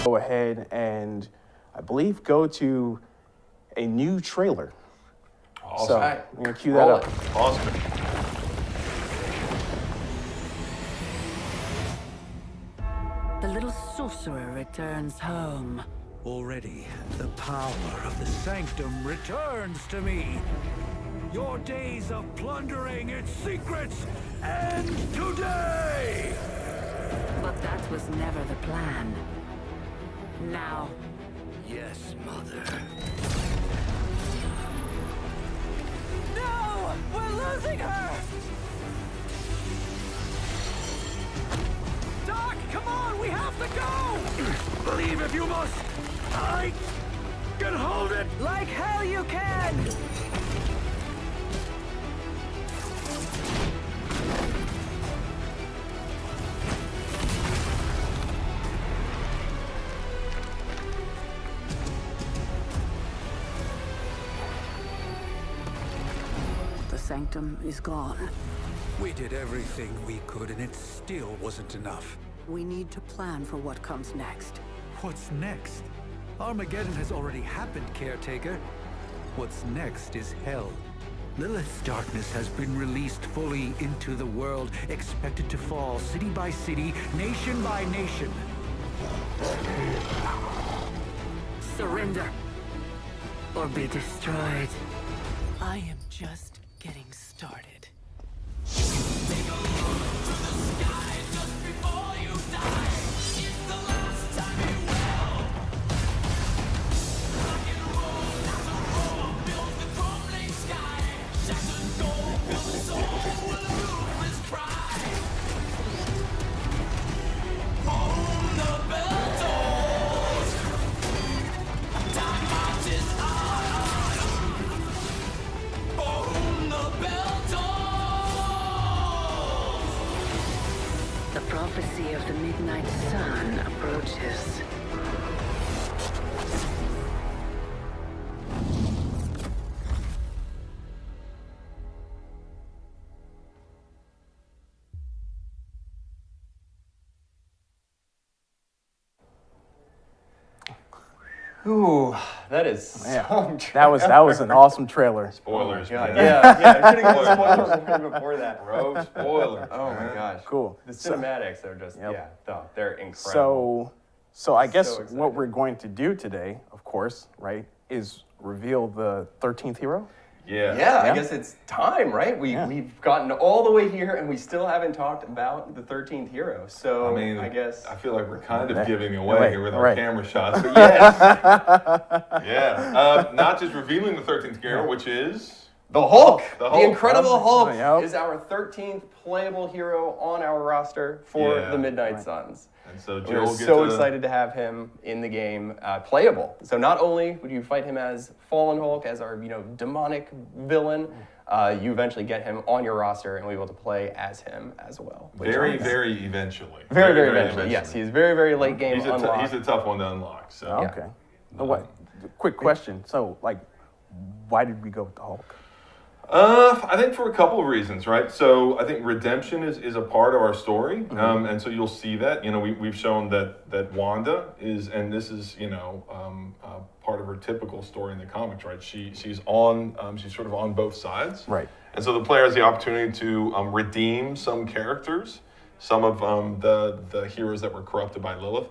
go ahead and, I believe, go to a new trailer. Awesome. So right. I'm going to cue that up. Awesome. The little sorcerer returns home. Already, the power of the sanctum returns to me. Your days of plundering its secrets end today! But that was never the plan. Now, Yes, Mother. no! We're losing her! Doc, come on! We have to go! Believe if you must! I can hold it! Like hell you can! The sanctum is gone. We did everything we could and it still wasn't enough. We need to plan for what comes next. What's next? Armageddon has already happened, Caretaker. What's next is hell. Lilith's darkness has been released fully into the world, expected to fall city by city, nation by nation. Surrender. Or be destroyed. I am just getting started. The prophecy of the midnight sun approaches. Ooh, that is Man, some that was an awesome trailer. Spoilers, God, man. yeah, I should have given spoilers warning before that. Bro, spoilers. Oh my gosh. Cool. The cinematics are just, Yep. they're incredible. So I guess excited. what we're going to do today, of course, right, is reveal the 13th hero. Yeah. Yeah, I Yeah. guess it's time, right? Yeah. We've gotten all the way here and we still haven't talked about the 13th hero. So I mean, I guess I feel like we're kind of Right. giving away Right, here with our right. camera shots, but yes. Yeah. Not just revealing the 13th hero, which is the Hulk, The the, Hulk. Incredible Hulk, Yep. is our 13th playable hero on our roster for Yeah. the Midnight Suns. and so Joe We're will get so to, excited to have him in the game, playable. So not only would you fight him as Fallen Hulk, as our demonic villain, you eventually get him on your roster and we'll be able to play as him as well. very, very eventually. Very, very eventually. Yes, he's very, very late game He's unlock. he's a tough one to unlock. So. Okay. What? Quick question. So, like, why did we go with the Hulk? I think for a couple of reasons, right? So I think redemption is a part of our story, and so you'll see that. We've shown that Wanda is, and this is part of her typical story in the comics, right? She's sort of on both sides, Right. And so the player has the opportunity to redeem some characters, some of the heroes that were corrupted by Lilith.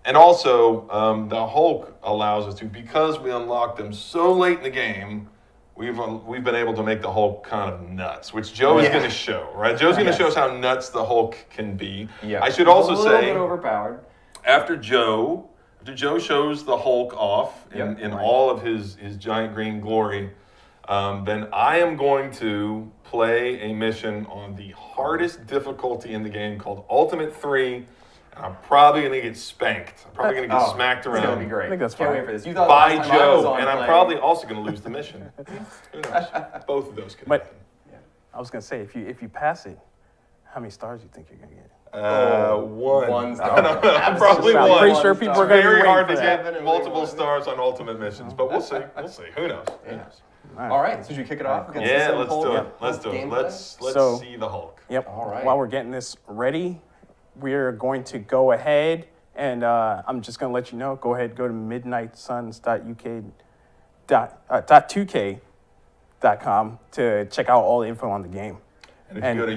And also, the Hulk allows us to, because we unlocked them so late in the game, we've been able to make the Hulk kind of nuts, which Joe is going to show, right? Joe's going to show us how nuts the Hulk can be. Yeah. I should also a little say, bit overpowered. after Joe shows the Hulk off in Yep. all of his giant green glory, then I am going to play a mission on the hardest difficulty in the game called Ultimate 3. And I'm probably going to get spanked. I'm probably going to get smacked around. It's going to be great. I think that's Can't fine. wait for this. You thought By last time I was Joe, on and I'm playing- probably also going to lose the mission. Who knows? Both of those could But- happen. I was gonna say, if you pass it, how many stars do you think you're gonna get? One. One star. Probably I'm one. pretty sure people are gonna Very be hard to waiting for that. get Definitely multiple one. stars on ultimate missions, but we'll see. We'll see. Who knows? Who knows? All right, so should we kick it off? against Yeah, some let's Hulk- do it. Hulk Let's do it. gameplay? Let's So- see the Hulk. Yep. All right. While we're getting this ready, we're going to go ahead And I'm just gonna let you know. Go ahead, go to midnightsuns.uk.2k.com to check out all the info on the game. And if you go to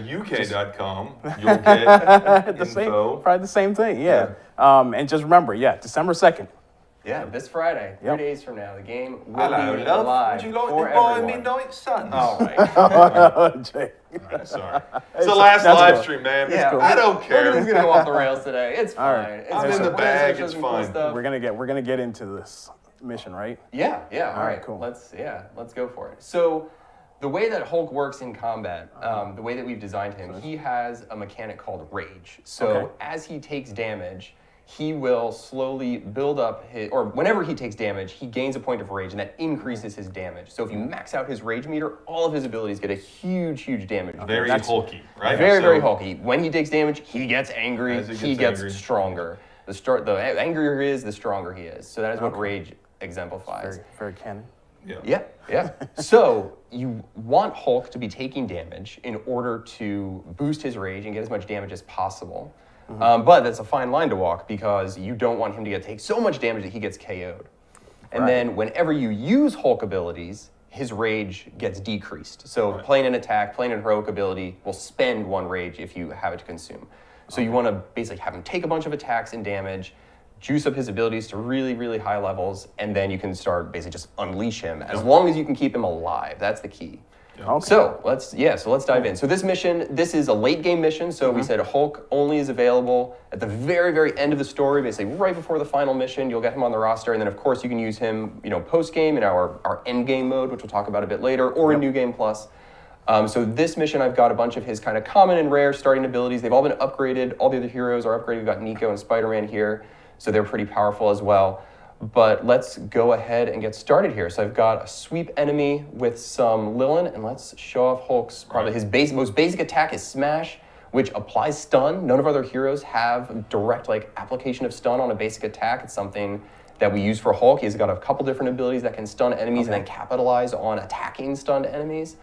uk.com, you'll get info. Probably the same thing, yeah. And just remember, December 2nd. Yeah, this Friday, 3 Yep. days from now, the game will Hello, be love. live Would you like for to buy everyone. Midnight Suns? All right. Jay. Right, sorry. It's the last That's live cool. stream, man. Yeah, I don't Everything's care. gonna go off the rails today. It's fine. All right. It's I'm in fine. the We're gonna bag, show it's some cool fine. stuff. We're gonna get into this mission, right? Yeah. All right, right, cool. Let's go for it. So, the way that Hulk works in combat, the way that we've designed him, he has a mechanic called Rage. So Okay. as he takes damage, he will slowly build up his, or whenever he takes damage, he gains a point of rage, and that increases his damage. So if you max out his rage meter, all of his abilities get a huge damage. Very hulky, right? Very So- hulky. When he takes damage, he gets angry. As He he gets gets angry. stronger. The angrier he is, the stronger he is. So that is what rage exemplifies. Very canon. Yeah. So you want Hulk to be taking damage in order to boost his rage and get as much damage as possible. But that's a fine line to walk because you don't want him to take so much damage that he gets KO'd. And then whenever you use Hulk abilities, his rage gets decreased. So playing an attack, playing a heroic ability will spend 1 rage if you have it to consume. So you want to basically have him take a bunch of attacks and damage, juice up his abilities to really high levels, and then you can start basically just unleash him as long as you can keep him alive. That's the key. Okay. So let's dive in. So this is a late game mission. So we said Hulk only is available at the very end of the story, basically right before the final mission. You'll get him on the roster, and then of course you can use him, post game in our end game mode, which we'll talk about a bit later, or in New Game Plus. So this mission, I've got a bunch of his kind of common and rare starting abilities. They've all been upgraded. All the other heroes are upgraded. We've got Nico and Spider-Man here, so they're pretty powerful as well. But let's go ahead and get started here. So I've got a sweep enemy with some Lilin, and let's show off Hulk's probably his most basic attack is Smash, which applies stun. None of our other heroes have direct application of stun on a basic attack. It's something that we use for Hulk. He's got a couple different abilities that can stun enemies and then capitalize on attacking stunned enemies.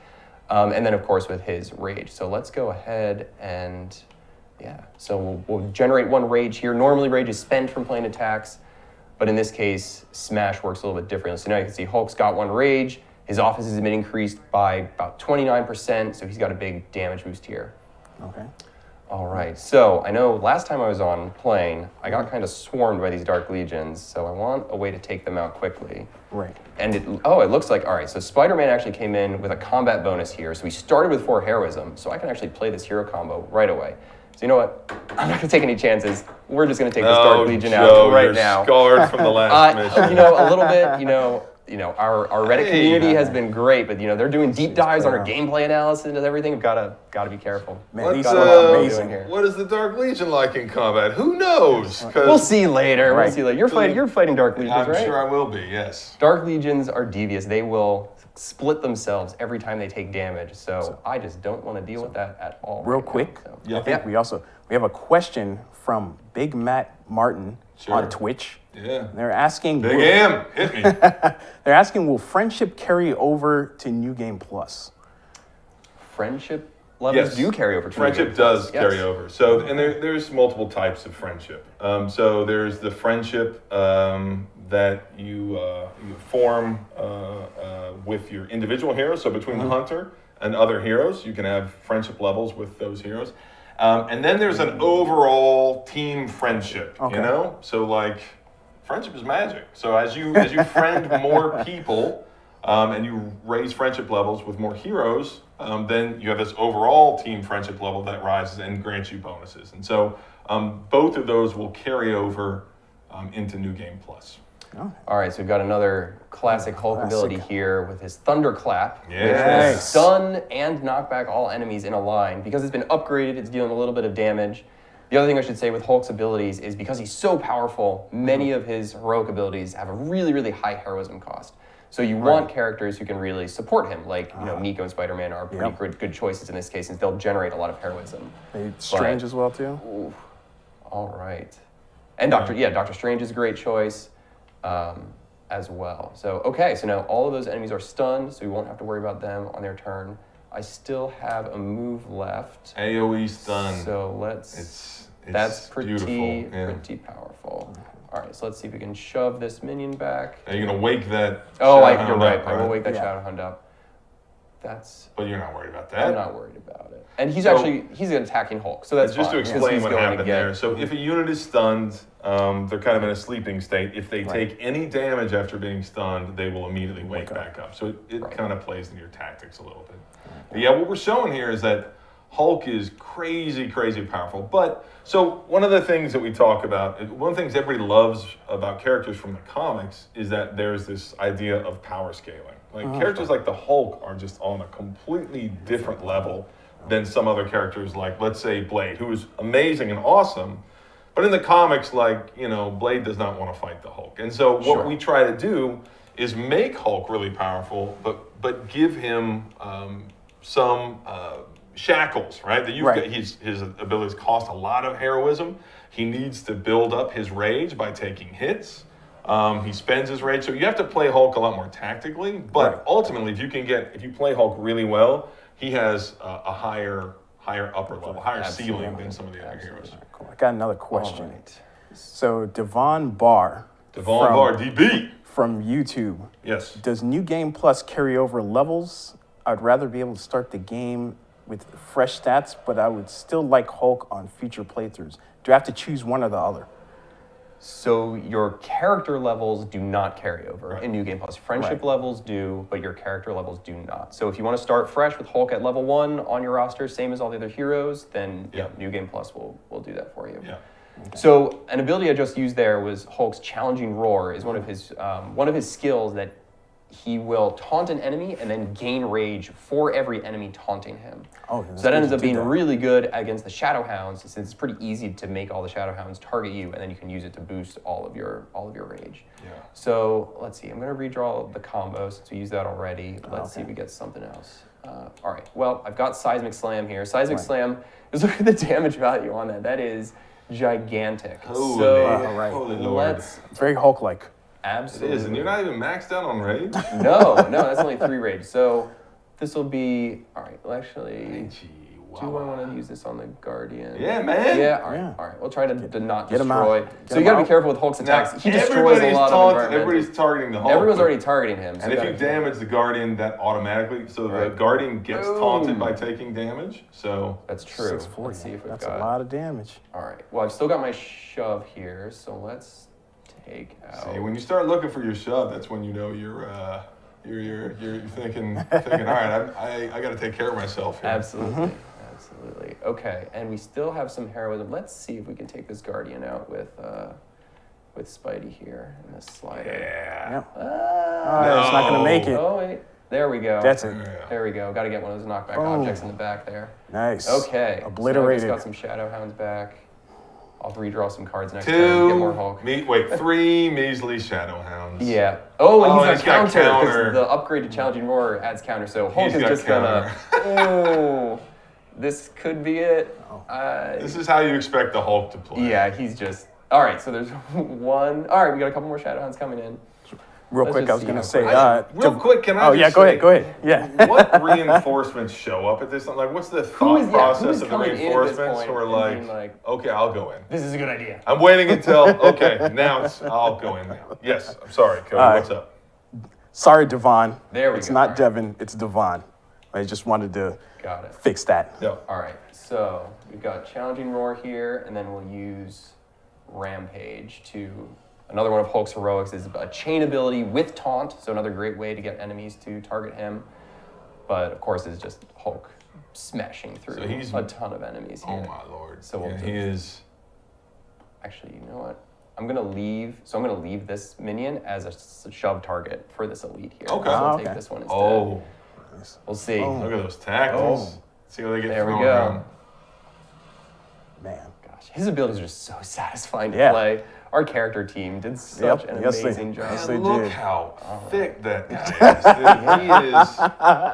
And then of course with his rage. So let's go ahead and so we'll generate 1 rage here. Normally rage is spent from playing attacks. But in this case, Smash works a little bit differently. So now you can see Hulk's got 1 rage. His offenses have been increased by about 29%, so he's got a big damage boost here. Okay. All right, so I know last time I was on playing, I got kind of swarmed by these Dark Legions, so I want a way to take them out quickly. Right. And it looks like, all right, so Spider-Man actually came in with a combat bonus here. So we started with 4 heroism, so I can actually play this hero combo right away. So you know what? I'm not gonna take any chances. We're just gonna take this Dark Legion out right you're now. Scarred from the last mission. A little bit, our Reddit community has man. been great, but they're doing deep dives on our gameplay analysis and everything. We've gotta be careful. Man, What's, these Gotta are know what I'm amazing. doing here. What is the Dark Legion like in combat? Who knows? 'Cause We'll see later. Right. We'll see later. You're fighting Dark Legions, I'm right? sure I will be, yes. Dark Legions are devious. They will split themselves every time they take damage. So I just don't want to deal with that at all. Real right now, quick, so. I think we have a question from Big Matt Martin on Twitch. Yeah. They're asking, Big M, hit me. they're asking, will friendship carry over to New Game Plus? Friendship levels Yes. do carry over. To Friendship New Game does Plus. carry Yes. over. So, and there's multiple types of friendship. So there's the friendship that you form with your individual heroes. So between the hunter and other heroes, you can have friendship levels with those heroes. And then there's an overall team friendship. Okay. So friendship is magic. So as you friend more people, and you raise friendship levels with more heroes, then you have this overall team friendship level that rises and grants you bonuses. And so both of those will carry over into New Game Plus. All right, so we've got another classic Hulk ability here with his Thunderclap, which will Yes. stun and knock back all enemies in a line. Because it's been upgraded, it's dealing a little bit of damage. The other thing I should say with Hulk's abilities is because he's so powerful, many of his heroic abilities have a really high heroism cost. So you want characters who can really support him, like Nico and Spider-Man are pretty good choices in this case, since they'll generate a lot of heroism. Strange as well too. All right, and Doctor Strange is a great choice as well. So so now all of those enemies are stunned, so we won't have to worry about them on their turn. I still have a move left. AoE stun. So let's. It's That's pretty beautiful. Yeah. pretty powerful. right, so let's see if we can shove this minion back. Are you gonna wake that? Oh, Shadowhound you're right. up, I will wake that Yeah. Shadowhound up. That's. But you're not worried about that. I'm not worried about it. And he's So- he's an attacking Hulk, so that's Just to fine, because explain he's what going to happened get- there. So if a unit is stunned, they're kind of in a sleeping state. If they take any damage after being stunned, they will immediately wake back up. So it kind of plays into your tactics a little bit. But yeah, what we're showing here is that Hulk is crazy, crazy powerful. But so one of the things that we talk about, one of the things everybody loves about characters from the comics is that there's this idea of power scaling. Like characters like the Hulk are just on a completely different level than some other characters, like let's say Blade, who is amazing and awesome, but in the comics, like, you know, Blade does not want to fight the Hulk. And so what we try to do is make Hulk really powerful, but give him some shackles, right? That his abilities cost a lot of heroism. He needs to build up his rage by taking hits. He spends his rage, so you have to play Hulk a lot more tactically. But ultimately, if you play Hulk really well, he has a higher upper level, higher ceiling than some of the other heroes. Cool. I got another question. Alright. So Devon Barr. Devon Barr, DB. From YouTube. Yes. Does New Game Plus carry over levels? I'd rather be able to start the game with fresh stats, but I would still like Hulk on future playthroughs. Do I have to choose one or the other? So your character levels do not carry over in New Game Plus. Friendship levels do, but your character levels do not. So if you want to start fresh with Hulk at level 1 on your roster, same as all the other heroes, then New Game Plus will do that for you. Yeah. Okay. So an ability I just used there was Hulk's Challenging Roar is one of his skills that he will taunt an enemy and then gain rage for every enemy taunting him. Oh, so that ends up being really good against the Shadowhounds, since it's pretty easy to make all the Shadowhounds target you, and then you can use it to boost all of your rage. Yeah. So let's see. I'm going to redraw the combo since we used that already. Let's see if we get something else. All right. Well, I've got Seismic Slam here. Seismic Slam. Just look at the damage value on that. That is gigantic. Holy Lord. Let's Very Hulk-like. absolutely. It is, and you're not even maxed out on rage? No, that's only 3 rage. So this will be, all right, well, actually, do I want to use this on the Guardian? Yeah, man. Yeah, all right. We'll try to not Get him out. destroy. Get So you him got to be out. careful with Hulk's attacks. Now, He destroys a lot of environment. everybody's targeting the Hulk. Everyone's but- already targeting him. So And if you damage the Guardian, that automatically, so the Guardian gets taunted by taking damage. So That's true. 640. Let's see if we've That's got. a lot of damage. All right. Well, I've still got my shove here, so let's take out. see, when you start looking for your shove, that's when you know you're thinking, all right, I got to take care of myself here. Absolutely. Absolutely. Okay, and we still have some heroism. Let's see if we can take this Guardian out with Spidey here in this slider. Yeah. It's not going to make it. Oh wait, there we go. That's it. There we go. Got to get one of those knockback Boom. objects in the back there. Nice. Okay. Obliterated. So I just got some Shadowhounds back. I'll redraw some cards next turn. Get more Hulk. 3 measly Shadowhounds. Yeah. Oh, and Oh, he's he's got got counter. counter. Because the upgrade to Challenging Roar adds counter. So Hulk He's is got just counter. gonna. This could be it. This is how you expect the Hulk to play. Yeah, he's just. All right, so there's one. All right, we got a couple more Shadowhounds coming in. Real Let's quick, just I was see going how to say. quick- Real quick, can I Oh, just yeah, go say, ahead. Yeah. What reinforcements show up at this? Like, what's the thought process of the coming in at this reinforcements? point Who are and being like, like, okay, I'll go in. This is a good idea. I'm waiting until, okay, now I'll go in now. Yes, I'm sorry, Cody, what's up? Sorry, Devon. There we It's go. not All right. Devon, it's Devon. I just wanted to Got it. fix that. No. All right, so we've got Challenging Roar here, and then we'll use Rampage to. Another one of Hulk's heroics is a chain ability with taunt, so another great way to get enemies to target him. But of course, it's just Hulk smashing through So he's- a ton of enemies here. Oh my lord. So we'll yeah, do- he is. Actually, you know what? I'm gonna leave this minion as a shove target for this elite here. Okay. So I'll Okay. take this one instead. Oh, We'll see. look at those tactics. See how they get There we thrown go. around. Man. Gosh, his abilities are just so satisfying to Yeah. play. Our character team did such an Yes, they- amazing job. yes, they Look did. how thick that guy is. Dude, he is.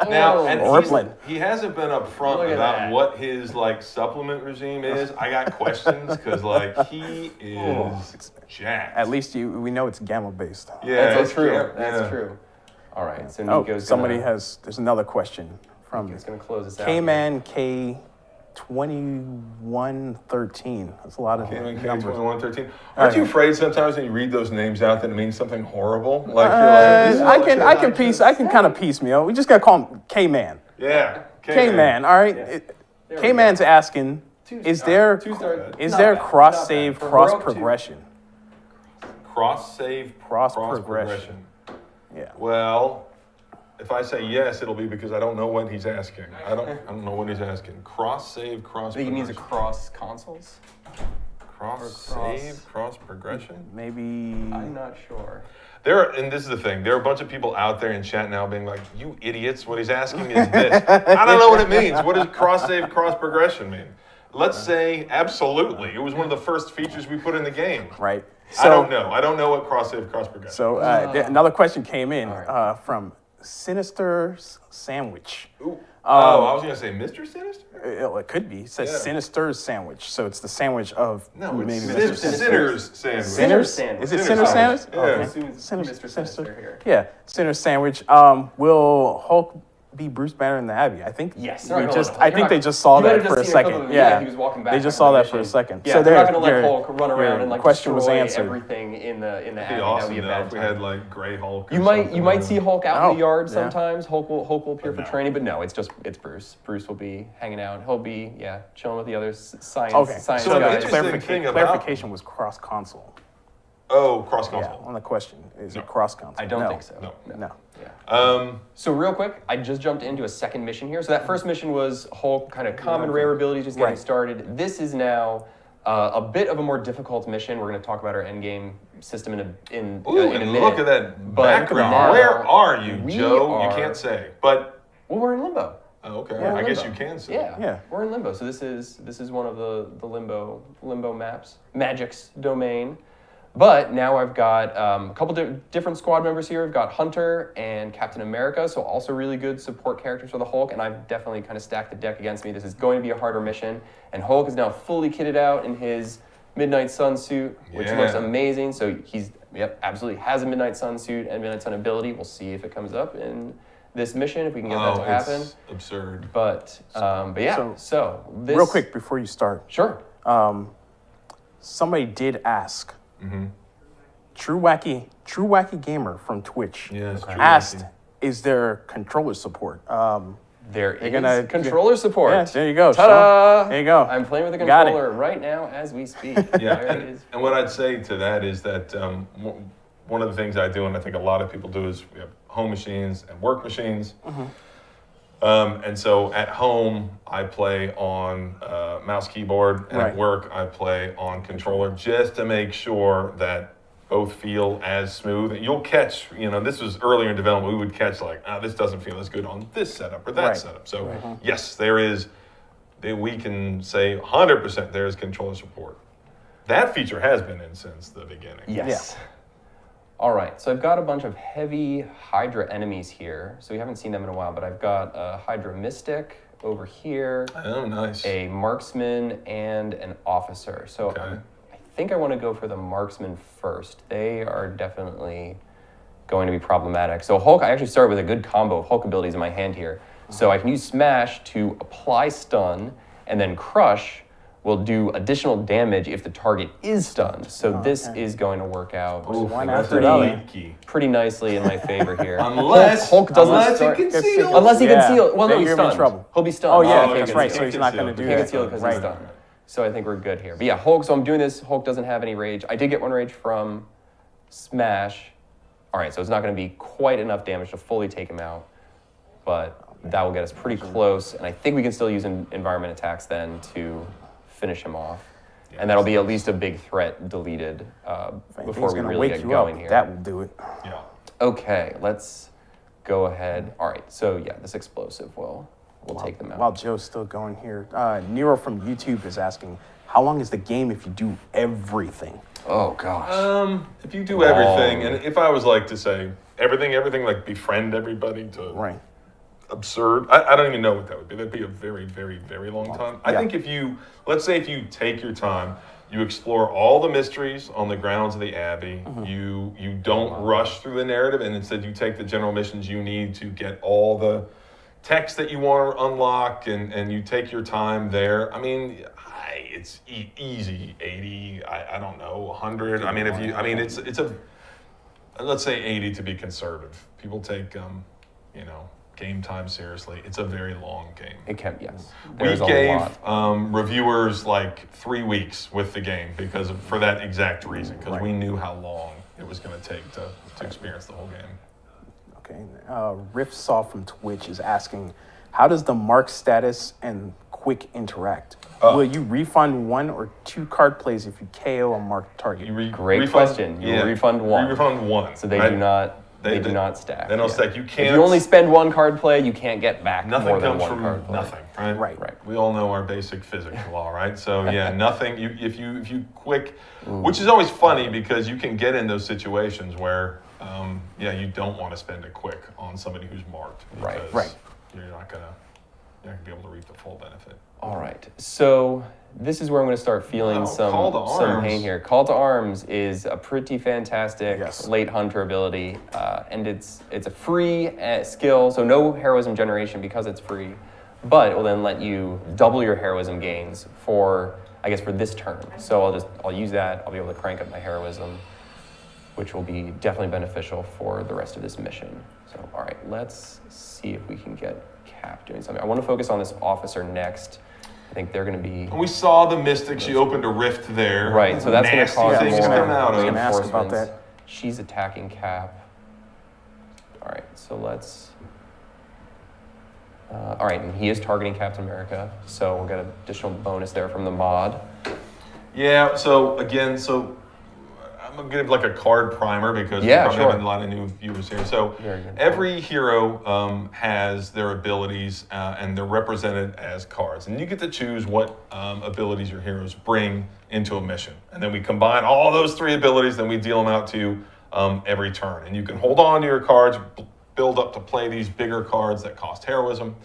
Now, and Rippling. he hasn't been upfront Look at about that. what his like supplement regime is. I got questions because like he is jacked. At least we know it's gamma based. yeah, That's true. yeah, That's yeah. true. All right, so Oh, Nico's somebody gonna, there's another question from Nico's gonna close this out. K-Man K 2113. That's a lot of numbers. K2113. Aren't you afraid sometimes when you read those names out that it means something horrible? Like I can kind of piecemeal. We just gotta call him K-Man. Yeah. K-Man. All right. K-Man's asking, is there cross save, cross progression? Cross save, Cross progression. Yeah. Well, if I say yes, it'll be because I don't know what he's asking. I don't know what he's asking. Cross save, cross I think he progression. means across consoles. Cross save, cross progression. Maybe. I'm not sure. And this is the thing. There are a bunch of people out there in chat now being like, "You idiots! What he's asking is this." I don't know what it means. What does cross save, cross progression mean? Let's say absolutely. It was one of the first features we put in the game. Right. I don't know. I don't know what cross save, cross progression. So another question came in from Sinister Sandwich. Ooh. I was gonna say Mr. Sinister. It could be. It says Sinister's Sandwich. So it's the sandwich of No, it's maybe Sinner's Mr. sandwich. Sinners? Sandwich. Is it Sinner's Sinner Sandwich? Sandwich. Yeah. Okay. Assume it's Mr. Sinister here. Yeah, Sinner Sandwich. Will Hulk be Bruce Banner in the Abbey? I think. Yes. I think they just saw that for a second. Yeah. He was walking back. They just saw that for a second. Yeah, So they're not going to your- let Hulk run around and like question was destroy answered. everything in the Abbey. It'd be That would awesome be a though bad if we time. had like Gray Hulk. Or You might something. see Hulk out in the yard yeah. sometimes. Hulk will appear for no. training, but no, it's Bruce. Bruce will be hanging out. He'll be chilling with the other science Okay. science So the guys. interesting thing about- clarification was cross console. Oh, cross Yeah. console. On the question, is it cross console? I don't think so. No. No. So real quick, I just jumped into a second mission here. So that first mission was Hulk, kind of common rare abilities, just getting Right. started. This is now a bit of a more difficult mission. We're going to talk about our end game system in a minute. Look at that But background. now Where are you, we Joe? You are- can't say. But Well, we're in limbo. okay, Yeah, I guess limbo. you can say. Yeah, we're in limbo. So this is one of the limbo maps, Magic's domain. But now I've got a couple different squad members here. I've got Hunter and Captain America, so also really good support characters for the Hulk, and I've definitely kind of stacked the deck against me. This is going to be a harder mission, and Hulk is now fully kitted out in his Midnight Sun suit, which Yeah. looks amazing. So he's, absolutely has a Midnight Sun suit and Midnight Sun ability. We'll see if it comes up in this mission, if we can get that to happen. It's absurd. But yeah, so this... Real quick before you start, Sure. somebody did ask. True Wacky Gamer from Twitch Yes, True asked, Wacky. "Is there controller support?" There is gonna- controller support. Yeah, there you go. Ta-da! There you go. I'm playing with the Got it. controller right now as we speak. Yeah, There it is. and what I'd say to that is that one of the things I do, and I think a lot of people do, is we have home machines and work machines. And so at home, I play on mouse keyboard, and Right. at work, I play on controller, just to make sure that both feel as smooth. You'll catch, this was earlier in development, we would catch like, this doesn't feel as good on this setup or that Right. setup. So yes, we can say 100% there is controller support. That feature has been in since the beginning. Yes. All right, so I've got a bunch of heavy Hydra enemies here. So we haven't seen them in a while, but I've got a Hydra Mystic over here, Oh, nice. a Marksman, and an Officer. So Okay. I think I want to go for the Marksman first. They are definitely going to be problematic. So Hulk, I actually started with a good combo of Hulk abilities in my hand here. So I can use Smash to apply stun, and then Crush will do additional damage if the target is stunned. So this is going to work out One that's after a another. key. pretty nicely in my favor here. Unless Hulk doesn't unless start. he conceals. Unless he Yeah. conceals. Well, no, Then he's you're in stunned. trouble. He'll be stunned. Oh yeah, okay, that's okay, right. okay. So he's not going to do He that. can steal because right. he's stunned. So I think we're good here. But yeah, Hulk, so I'm doing this. Hulk doesn't have any rage. I did get one rage from Smash. All right, so it's not going to be quite enough damage to fully take him out. But that will get us pretty close. And I think we can still use environment attacks then to finish him off. And that'll be at least a big threat deleted before He's we gonna really wake get you going up. here. That will do it. Yeah. Okay, let's go ahead. All right, so yeah, this explosive will take them out. While Joe's still going here, Nero from YouTube is asking, "How long is the game if you do everything?" Oh gosh. If you do everything, and if I was like to say everything, like befriend everybody to Right. absurd, I don't even know what that would be. That'd be a very, very, very long time. I Yeah. think let's say if you take your time, you explore all the mysteries on the grounds of the Abbey, you don't rush through the narrative, and instead you take the general missions you need to get all the techs that you want to unlock, and you take your time there. I mean, it's easy 80. I don't know 100. I mean, it's a let's say 80 to be conservative. People take game time seriously. It's a very long game. It can, yes. We There's a gave lot. reviewers like 3 weeks with the game for that exact reason, because we knew how long it was going to take to experience the whole game. Okay. Riff Saw from Twitch is asking, how does the mark status and quick interact? Will you refund 1 or 2 card plays if you KO a marked target? Great question. You refund 1. You refund 1. So they do not. They do not stack. They don't stack. You can't. If you only spend 1 card play, you can't get back nothing more than comes 1 from card play. nothing, right? Right. We all know our basic physics law, right? So yeah, nothing. If you quick, which is always funny because you can get in those situations where you don't want to spend a quick on somebody who's marked. Right. You're not gonna be able to reap the full benefit. All right. So this is where I'm going to start feeling some pain here. Call to Arms is a pretty fantastic late hunter ability, and it's a free skill, so no heroism generation because it's free, but it will then let you double your heroism gains for this turn. So I'll use that. I'll be able to crank up my heroism, which will be definitely beneficial for the rest of this mission. So all right, let's see if we can get Cap doing something. I want to focus on this officer next. I think they're going to be... We saw the Mystic. She opened a rift there. Right, so that's going to cause things more come out of. Ask about that. She's attacking Cap. All right, so let's... all right, and he is targeting Captain America, so we'll get an additional bonus there from the mod. Yeah, so again, I'm going to give like a card primer because we probably have a lot of new viewers here. So every hero has their abilities and they're represented as cards. And you get to choose what abilities your heroes bring into a mission. And then we combine all those 3 abilities, then we deal them out to you every turn. And you can hold on to your cards, build up to play these bigger cards that cost heroism.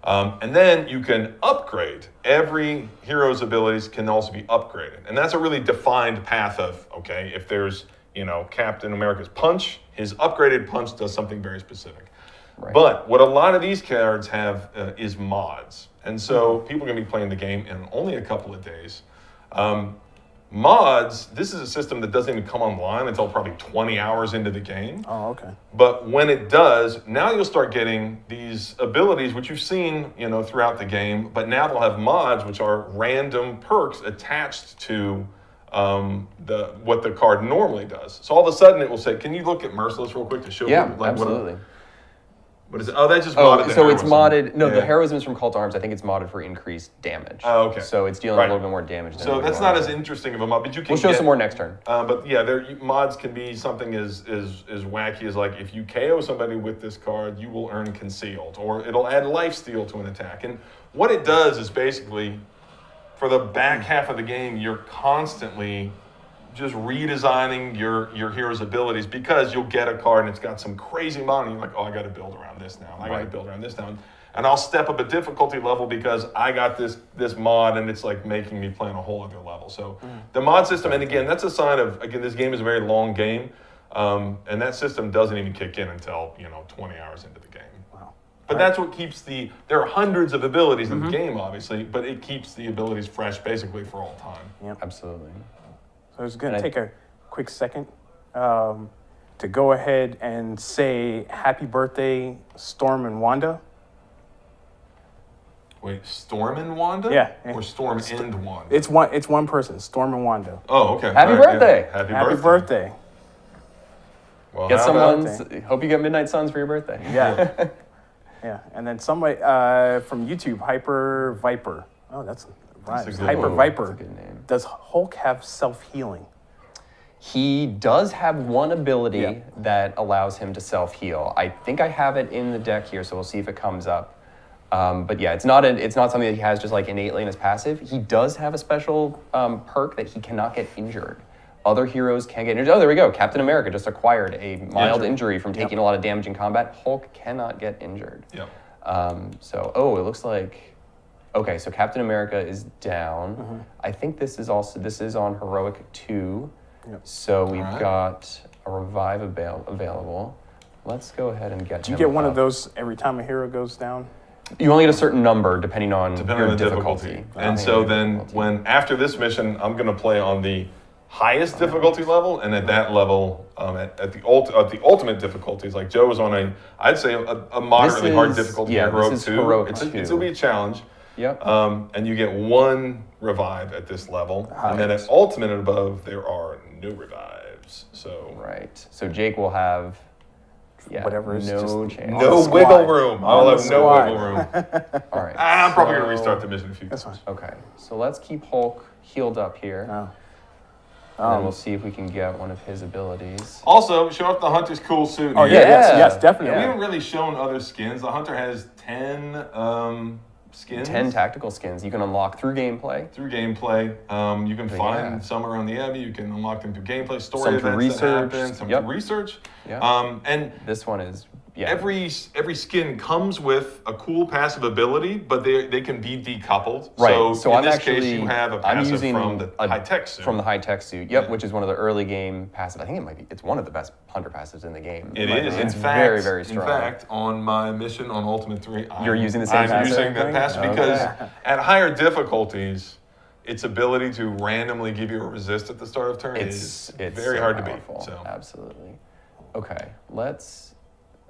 And then you can upgrade. Every hero's abilities can also be upgraded. And that's a really defined path of, okay, if there's, Captain America's punch, his upgraded punch does something very specific. Right. But what a lot of these cards have is mods. And so people are going to be playing the game in only a couple of days. Mods, this is a system that doesn't even come online until probably 20 hours into the game. Oh, okay. But when it does, now you'll start getting these abilities, which you've seen, throughout the game. But now they'll have mods, which are random perks attached to what the card normally does. So all of a sudden, it will say, "Can you look at Merciless real quick to show?" Yeah, absolutely. What is it? Oh, that's just modded. So it's modded. No, the heroism is from Call to Arms. I think it's modded for increased damage. Oh, okay. So it's dealing a little bit more damage. So that's not as interesting of a mod, but you can. We'll show some more next turn. But yeah, mods can be something as wacky as like if you KO somebody with this card, you will earn Concealed, or it'll add Lifesteal to an attack. And what it does is basically, for the back half of the game, you're constantly just redesigning your hero's abilities because you'll get a card and it's got some crazy mod and you're like, oh, I got to build around this now. I got to build around this now. And I'll step up a difficulty level because I got this mod and it's like making me play on a whole other level. So the mod system, and again, that's a sign of, this game is a very long game. And that system doesn't even kick in until, 20 hours into the game. Wow. But that's what keeps there are hundreds of abilities in the game, obviously, but it keeps the abilities fresh basically for all time. Yep. Absolutely. So I was going to take a quick second to go ahead and say happy birthday, Storm and Wanda. Wait, Storm and Wanda? Yeah. Or Storm and Wanda? It's one person, Storm and Wanda. Oh, okay. Happy birthday. Yeah. Happy birthday. Well, Get hope you get Midnight Suns for your birthday. Yeah. Yeah. And then somebody from YouTube, Hyper Viper. Oh, that's rhymes. Hyper Viper. That's a good name. Does Hulk have self-healing? He does have one ability that allows him to self-heal. I think I have it in the deck here, so we'll see if it comes up. But yeah, it's not something that he has just like innately in his passive. He does have a special perk that he cannot get injured. Other heroes can get injured. Oh, there we go. Captain America just acquired a mild injury from taking a lot of damage in combat. Hulk cannot get injured. Yep. It looks like... Okay, so Captain America is down. I think this is on Heroic 2. Yep. So we've got a Revive available. let's go ahead and get Do you him get one up. of those every time a hero goes down? You only get a certain number depending on Depending your on the difficulty. And so your then difficulty. when after this mission, I'm going to play on the highest difficulty level, and at that level, at the ultimate difficulties, like Joe was on I'd say a moderately This hard is- difficulty, yeah, heroic this is 2. heroic It'll be a challenge. Yep. And you get 1 revive at this level, and then at ultimate and above, there are no revives. So Right. So Jake will have Whatever is no just- chance. no the wiggle squad. room. On I'll the have no squad. wiggle room. All right. I'm probably going to so- restart the mission a few That's times. fine. Okay. So let's keep Hulk healed up here. Oh. And then we'll see if we can get one of his abilities. Also, show off the Hunter's cool suit. Oh, here. yeah, Yeah. yes, definitely. We haven't really shown other skins. The Hunter has 10 skins. 10 tactical skins you can unlock through gameplay. Through gameplay. You can find yeah. some around the Abbey. You can unlock them through gameplay, story Some through events that research. happen, some Yep. through research. Yeah. And This one is every skin comes with a cool passive ability, but they can be decoupled. Right. So in I'm this actually case, you have a I'm passive using from the a- high-tech suit. From the high-tech suit. Yep, Yeah. which is one of the early game passive. I think it might be. It's one of the best Hunter passives in the game. It in my is. opinion. In It's fact, very, very strong. In fact, on my mission on Ultimate 3, You're using the same I'm passive? using that passive because at higher difficulties, its ability to randomly give you a resist at the start of turn It's is very so hard powerful. to beat. So Absolutely. Okay, let's.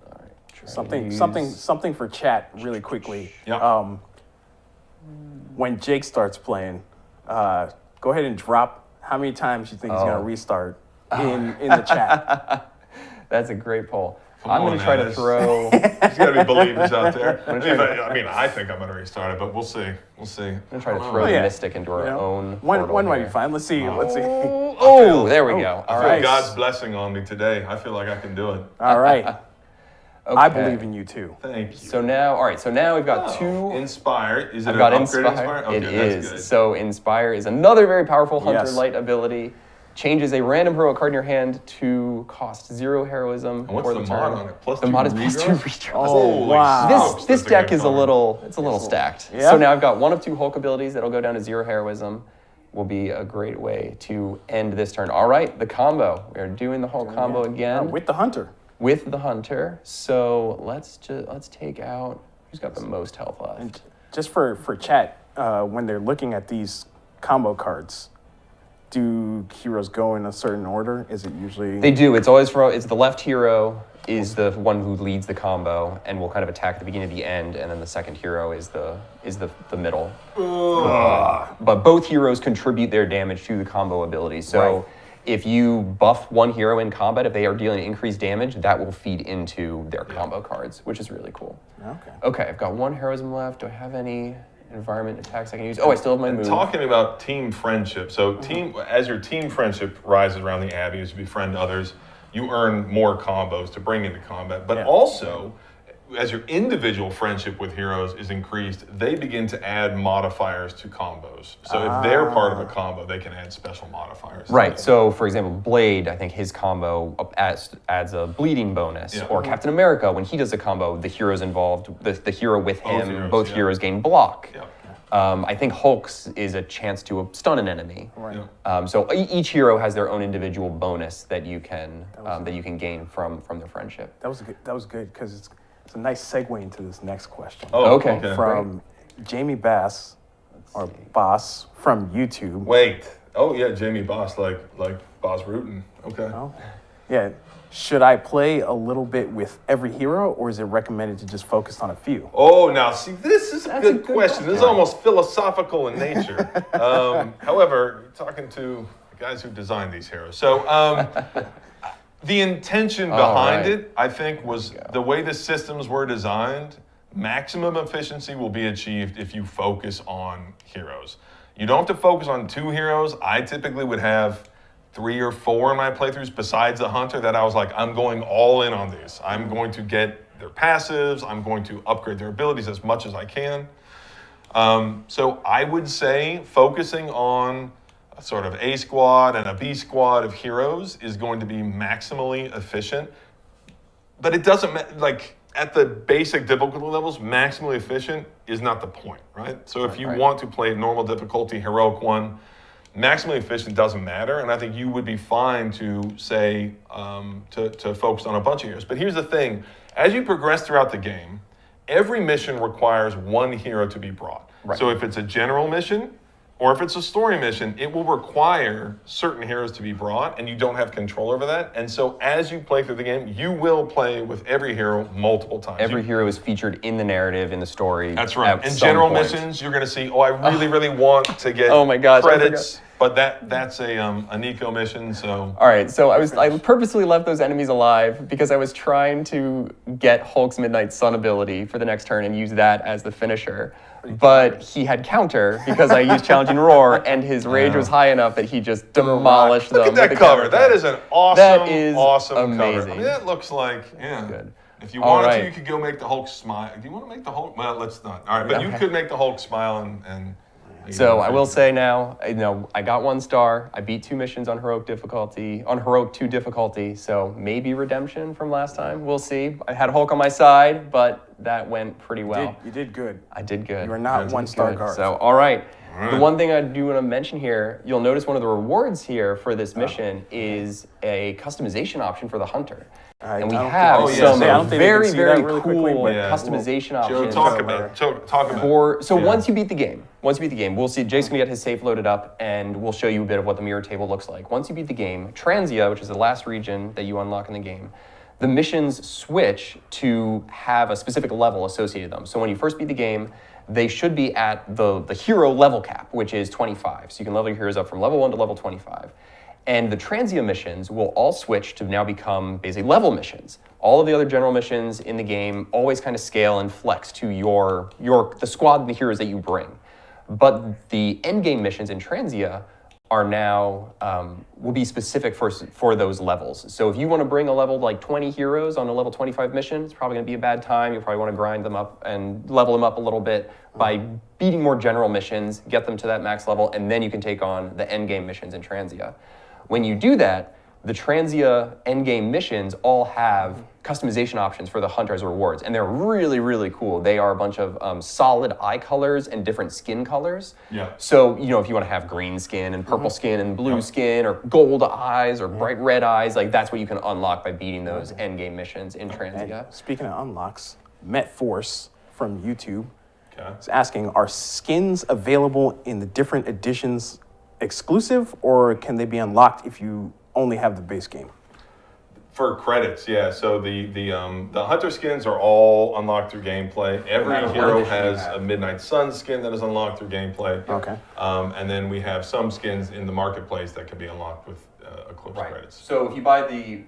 All right. try to Something for chat really quickly. Yeah. When Jake starts playing, go ahead and drop how many times you think he's gonna restart in the chat. That's a great poll. Come I'm on going to try now, to this- throw. There's got to be believers out there. I think I'm going to restart it, but we'll see. We'll see. I'm going to try to throw the yeah. Mystic into our You know, own. one portal might here. be fine. Let's see. Let's see. Oh, there we go. I All feel right. God's blessing on me today. I feel like I can do it. All right. I Okay. believe in you too. Thank you. So now, all right. So now we've got two. Inspire. Is it I've an got upgraded Inspire. Okay, It that's is. good. So Inspire is another very powerful Hunter Yes. Light ability. Changes a random heroic card in your hand to cost 0 heroism. And what's for the turn. mod on it? Plus the 2 mod is plus 2 redraw? redraws. Oh, Holy wow. smokes, This that's deck good is a card. little stacked. Yeah. So now I've got 1 of 2 Hulk abilities that'll go down to 0 heroism. Will be a great way to end this turn. All right, the combo. We are doing the Hulk combo again With the hunter. with the Hunter. So let's take out who's got the most health left. And just for chat, when they're looking at these combo cards, do heroes go in a certain order? Is it usually They do. It's always it's the left hero is the one who leads the combo and will kind of attack at the beginning of the end, and then the second hero is the middle. But both heroes contribute their damage to the combo ability. So Right. if you buff one hero in combat, if they are dealing increased damage, that will feed into their combo cards, which is really cool. Okay. Okay, I've got 1 heroism left. Do I have any environment attacks I can use? Oh, I still have my move. Talking about team friendship, so as your team friendship rises around the Abbey, as you befriend others, you earn more combos to bring into combat. But Yeah. also, as your individual friendship with heroes is increased, they begin to add modifiers to combos. So if they're part of a combo, they can add special modifiers. Right. So, for example, Blade, I think his combo adds a bleeding bonus. Yeah. Or Captain America, when he does a combo, the heroes involved, the hero with him, both yeah. heroes gain block. Yeah. I think Hulk's is a chance to stun an enemy. Right. Yeah. So each hero has their own individual bonus that you can gain from their friendship. That was good because it's a nice segue into this next question. Oh, Okay. From Jamie Bass, or Boss from YouTube. Wait. Oh yeah, Jamie Boss, like Boss Rutan. Okay. Oh, yeah. Should I play a little bit with every hero, or is it recommended to just focus on a few? Oh, now see, this is a That's a good good question. This is almost philosophical in nature. However, talking to the guys who designed these heroes. So the intention behind right. it, I think, was the way the systems were designed, maximum efficiency will be achieved if you focus on heroes. You don't have to focus on 2 heroes. I typically would have 3 or 4 in my playthroughs besides the Hunter that I was like, I'm going all in on these. I'm going to get their passives. I'm going to upgrade their abilities as much as I can. So I would say focusing on a sort of A squad and a B squad of heroes is going to be maximally efficient. But it doesn't, like, at the basic difficulty levels, maximally efficient is not the point, right? So if you want to play normal difficulty, heroic 1, maximally efficient doesn't matter, and I think you would be fine to say to focus on a bunch of heroes. But here's the thing: as you progress throughout the game, every mission requires one hero to be brought. Right. So if it's a general mission, or if it's a story mission, it will require certain heroes to be brought, and you don't have control over that. And so as you play through the game, you will play with every hero multiple times. Every hero is featured in the narrative, in the story. That's right. In some general point. missions, you're going to see, I really want to get Oh my gosh, I credits, but that's a Nico mission, so... All right, so I purposely left those enemies alive because I was trying to get Hulk's Midnight Sun ability for the next turn and use that as the finisher. But he had counter because I used Challenging Roar, and his rage was high enough that he just demolished them. Look at that with the cover. counterattack. That is an awesome, That is awesome amazing. cover. I mean, that looks like, good. If you All wanted right. to, you could go make the Hulk smile. Do you want to make the Hulk? Well, let's not. All right, but you could make the Hulk smile and So I will say now, I got 1 star. I beat 2 missions on Heroic 2 difficulty. So maybe redemption from last time. We'll see. I had Hulk on my side, but that went pretty well. You did good. I did good. You are not 1-star Good. guard. So, all right. The one thing I do want to mention here, you'll notice one of the rewards here for this mission is a customization option for the hunter. And we have some very, very cool customization options. Talk about it. So once you beat the game, we'll see Jake's gonna get his safe loaded up, and we'll show you a bit of what the mirror table looks like. Once you beat the game, Transia, which is the last region that you unlock in the game, the missions switch to have a specific level associated with them. So when you first beat the game, they should be at the hero level cap, which is 25. So you can level your heroes up from level 1 to level 25. And the Transia missions will all switch to now become basically level missions. All of the other general missions in the game always kind of scale and flex to the squad and the heroes that you bring. But the end game missions in Transia are now, will be specific for those levels. So if you want to bring a level like 20 heroes on a level 25 mission, it's probably going to be a bad time. You'll probably want to grind them up and level them up a little bit by beating more general missions, get them to that max level, and then you can take on the end game missions in Transia. When you do that, the Transia endgame missions all have customization options for the hunters rewards, and they're really, really cool. They are a bunch of solid eye colors and different skin colors. Yeah. So, if you want to have green skin and purple skin and blue skin, or gold eyes or bright red eyes, like that's what you can unlock by beating those endgame missions in Transia. And speaking of unlocks, MetForce from YouTube is asking, are skins available in the different editions exclusive, or can they be unlocked if you only have the base game? For credits, yeah. So the hunter skins are all unlocked through gameplay. Every hero has a Midnight Sun skin that is unlocked through gameplay. Okay. And then we have some skins in the marketplace that can be unlocked with Eclipse credits. So if you buy the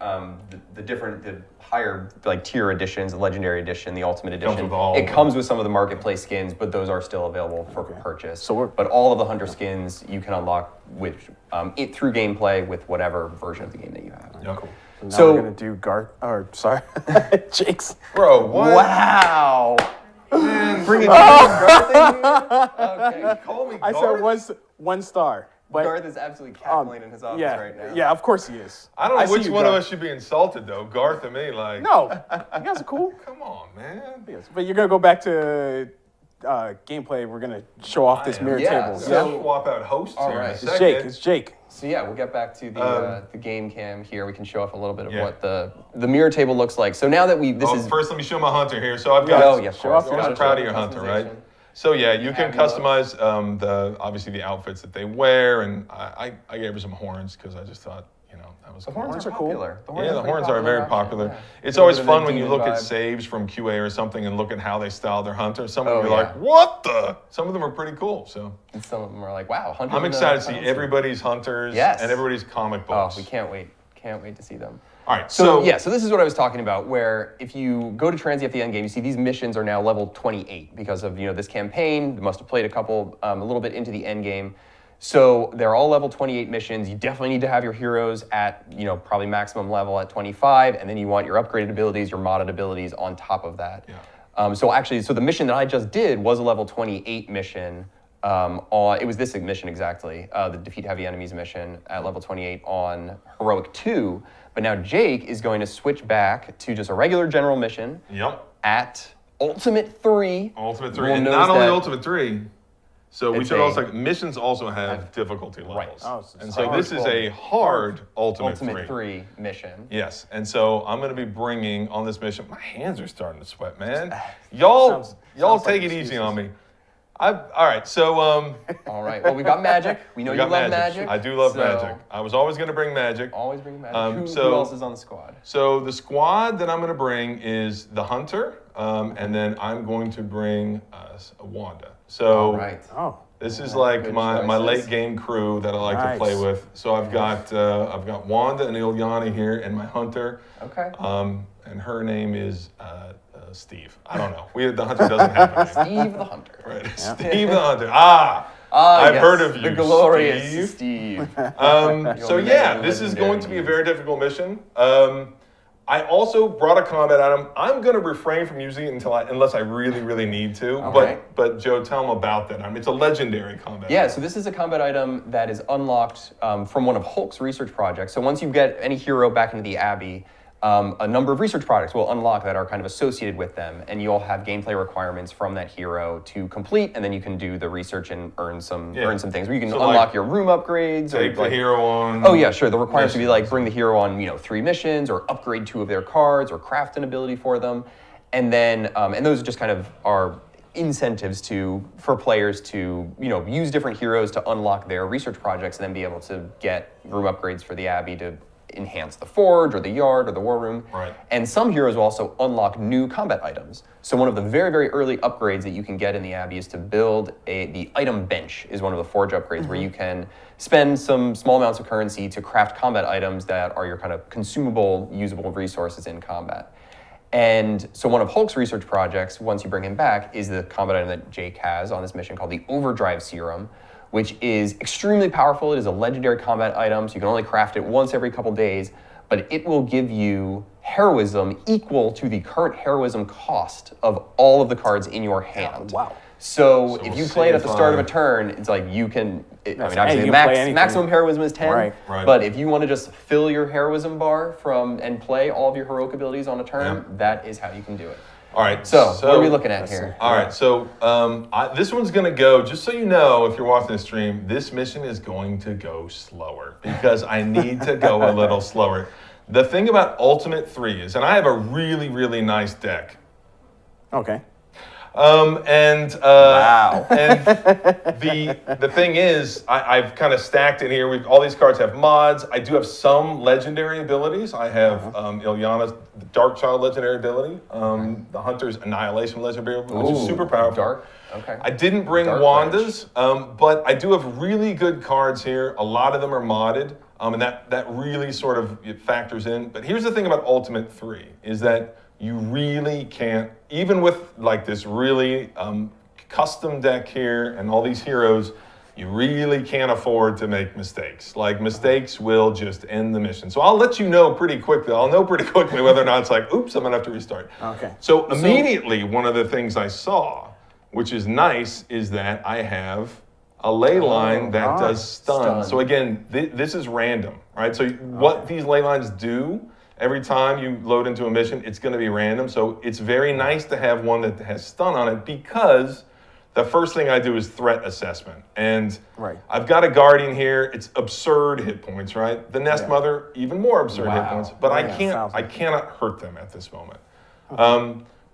higher tier editions, the Legendary Edition, the Ultimate Edition, it comes with some of the marketplace skins, but those are still available for purchase. But all of the hunter skins you can unlock with through gameplay with whatever version of the game that you have. Yeah, cool. So we're gonna do Jake's. Bro, what? Wow. Bringing Garth in here? Okay. Call me I said 1 star. But Garth is absolutely cackling in his office right now. Yeah, of course he is. I don't know which one Garth. of us should be insulted though, Garth and me. Like, No, you guys are cool. come on, man. Yes, but you're gonna go back to gameplay. We're gonna show off this mirror table. So swap out hosts here in a right. second. It's Jake. So yeah, we'll get back to the game cam here. We can show off a little bit of what the mirror table looks like. So now that First, let me show my hunter here. So I've got. I'm proud of your hunter, right? So yeah, you can customize obviously the outfits that they wear, and I gave her some horns because I just thought that was cool. Horns are popular. The horns are very popular. Yeah. It's always fun when you look at saves from QA or something and look at how they style their hunter. Some of them are like, what the? Some of them are pretty cool. So and some of them are like, wow, hunters. I'm excited to see everybody's hunters and everybody's comic books. Oh, we can't wait. Can't wait to see them. All right, so this is what I was talking about, where if you go to Transia at the end game, you see these missions are now level 28 because of this campaign. They must have played a little bit into the end game. So they're all level 28 missions. You definitely need to have your heroes at probably maximum level at 25, and then you want your upgraded abilities, your modded abilities on top of that. Yeah. So the mission that I just did was a level 28 mission. It was this mission exactly, the Defeat Heavy Enemies mission at level 28 on Heroic 2. But now Jake is going to switch back to just a regular general mission at Ultimate 3. Ultimate 3, and not only Ultimate 3. So we It's should a- also, missions also have difficulty levels. Right. Oh, so And it's so hard. this is a hard Ultimate 3. Mission. Yes, and so I'm going to be bringing on this mission. My hands are starting to sweat, man. Y'all Sounds take like it easy excuses. on me. All right, so All right. Well, we got magic. We know we you got love magic. I do love so magic. I was always going to bring magic. Always bring magic. Who so- else is on the squad? So the squad that I'm going to bring is the Hunter, and then I'm going to bring Wanda. So All right. Oh. this is like Good my choices. late game crew that I like to play Nice. with. So I've got Wanda and Ilyana here, and my Hunter. Okay. And her name is Steve. I don't know. The Hunter doesn't have a name. Steve the Hunter. Right. Steve the Hunter. I've Yes, heard of you, The glorious Steve. Steve. So yeah, this is going to be a very difficult mission. I also brought a combat item. I'm going to refrain from using it unless I really, really need to. Okay. But Joe, tell them about that. I mean, it's a legendary combat. Yeah, item. so this is a combat item that is unlocked from one of Hulk's research projects. So once you get any hero back into the Abbey, a number of research projects will unlock that are kind of associated with them, and you'll have gameplay requirements from that hero to complete, and then you can do the research and earn some things. Where you can So, unlock like, your room upgrades. Take or the hero on. Oh yeah, sure. The requirements would be like missions. bring the hero on, 3 missions, or upgrade 2 of their cards, or craft an ability for them, and then and those just kind of are incentives for players to use different heroes to unlock their research projects, and then be able to get room upgrades for the Abbey to enhance the forge or the yard or the war room. Right. And some heroes will also unlock new combat items. So one of the very, very early upgrades that you can get in the Abbey is to build the item bench is one of the forge upgrades where you can spend some small amounts of currency to craft combat items that are your kind of consumable, usable resources in combat. And so one of Hulk's research projects, once you bring him back, is the combat item that Jake has on this mission called the Overdrive Serum, which is extremely powerful. It is a legendary combat item, so you can only craft it once every couple days, but it will give you heroism equal to the current heroism cost of all of the cards in your hand. Wow. So if we'll you play it at the start of a see if turn, it's like you can, you can play anything. maximum heroism is 10, Right. Right. but if you want to just fill your heroism bar and play all of your heroic abilities on a turn, Yeah. that is how you can do it. All right. So what are we looking at here? All right, so this one's going to go, just so you know, if you're watching the stream, this mission is going to go slower because I need to go a little slower. The thing about Ultimate 3 is, and I have a really, really nice deck. Okay. Wow. And the thing is, I've kind of stacked in here. All these cards have mods. I do have some legendary abilities. I have Ilyana's Dark Child legendary ability, the Hunter's Annihilation legendary ability, which is super powerful. Dark. Okay. I didn't bring Dark Wanda's, but I do have really good cards here. A lot of them are modded, and that really sort of it factors in. But here's the thing about Ultimate 3, is that you really can't, even with like this really custom deck here and all these heroes, you really can't afford to make mistakes. Like mistakes will just end the mission. So I'll let you know pretty quickly. I'll know pretty quickly whether or not it's like, oops, I'm gonna have to restart. Okay. So immediately, one of the things I saw, which is nice, is that I have a ley line that does stun. So again, this is random, right? So what these ley lines do, every time you load into a mission, it's going to be random. So it's very nice to have one that has stun on it because the first thing I do is threat assessment. And I've got a Guardian here. It's absurd hit points, right? The Nest Mother, even more absurd hit points. But I cannot hurt them at this moment.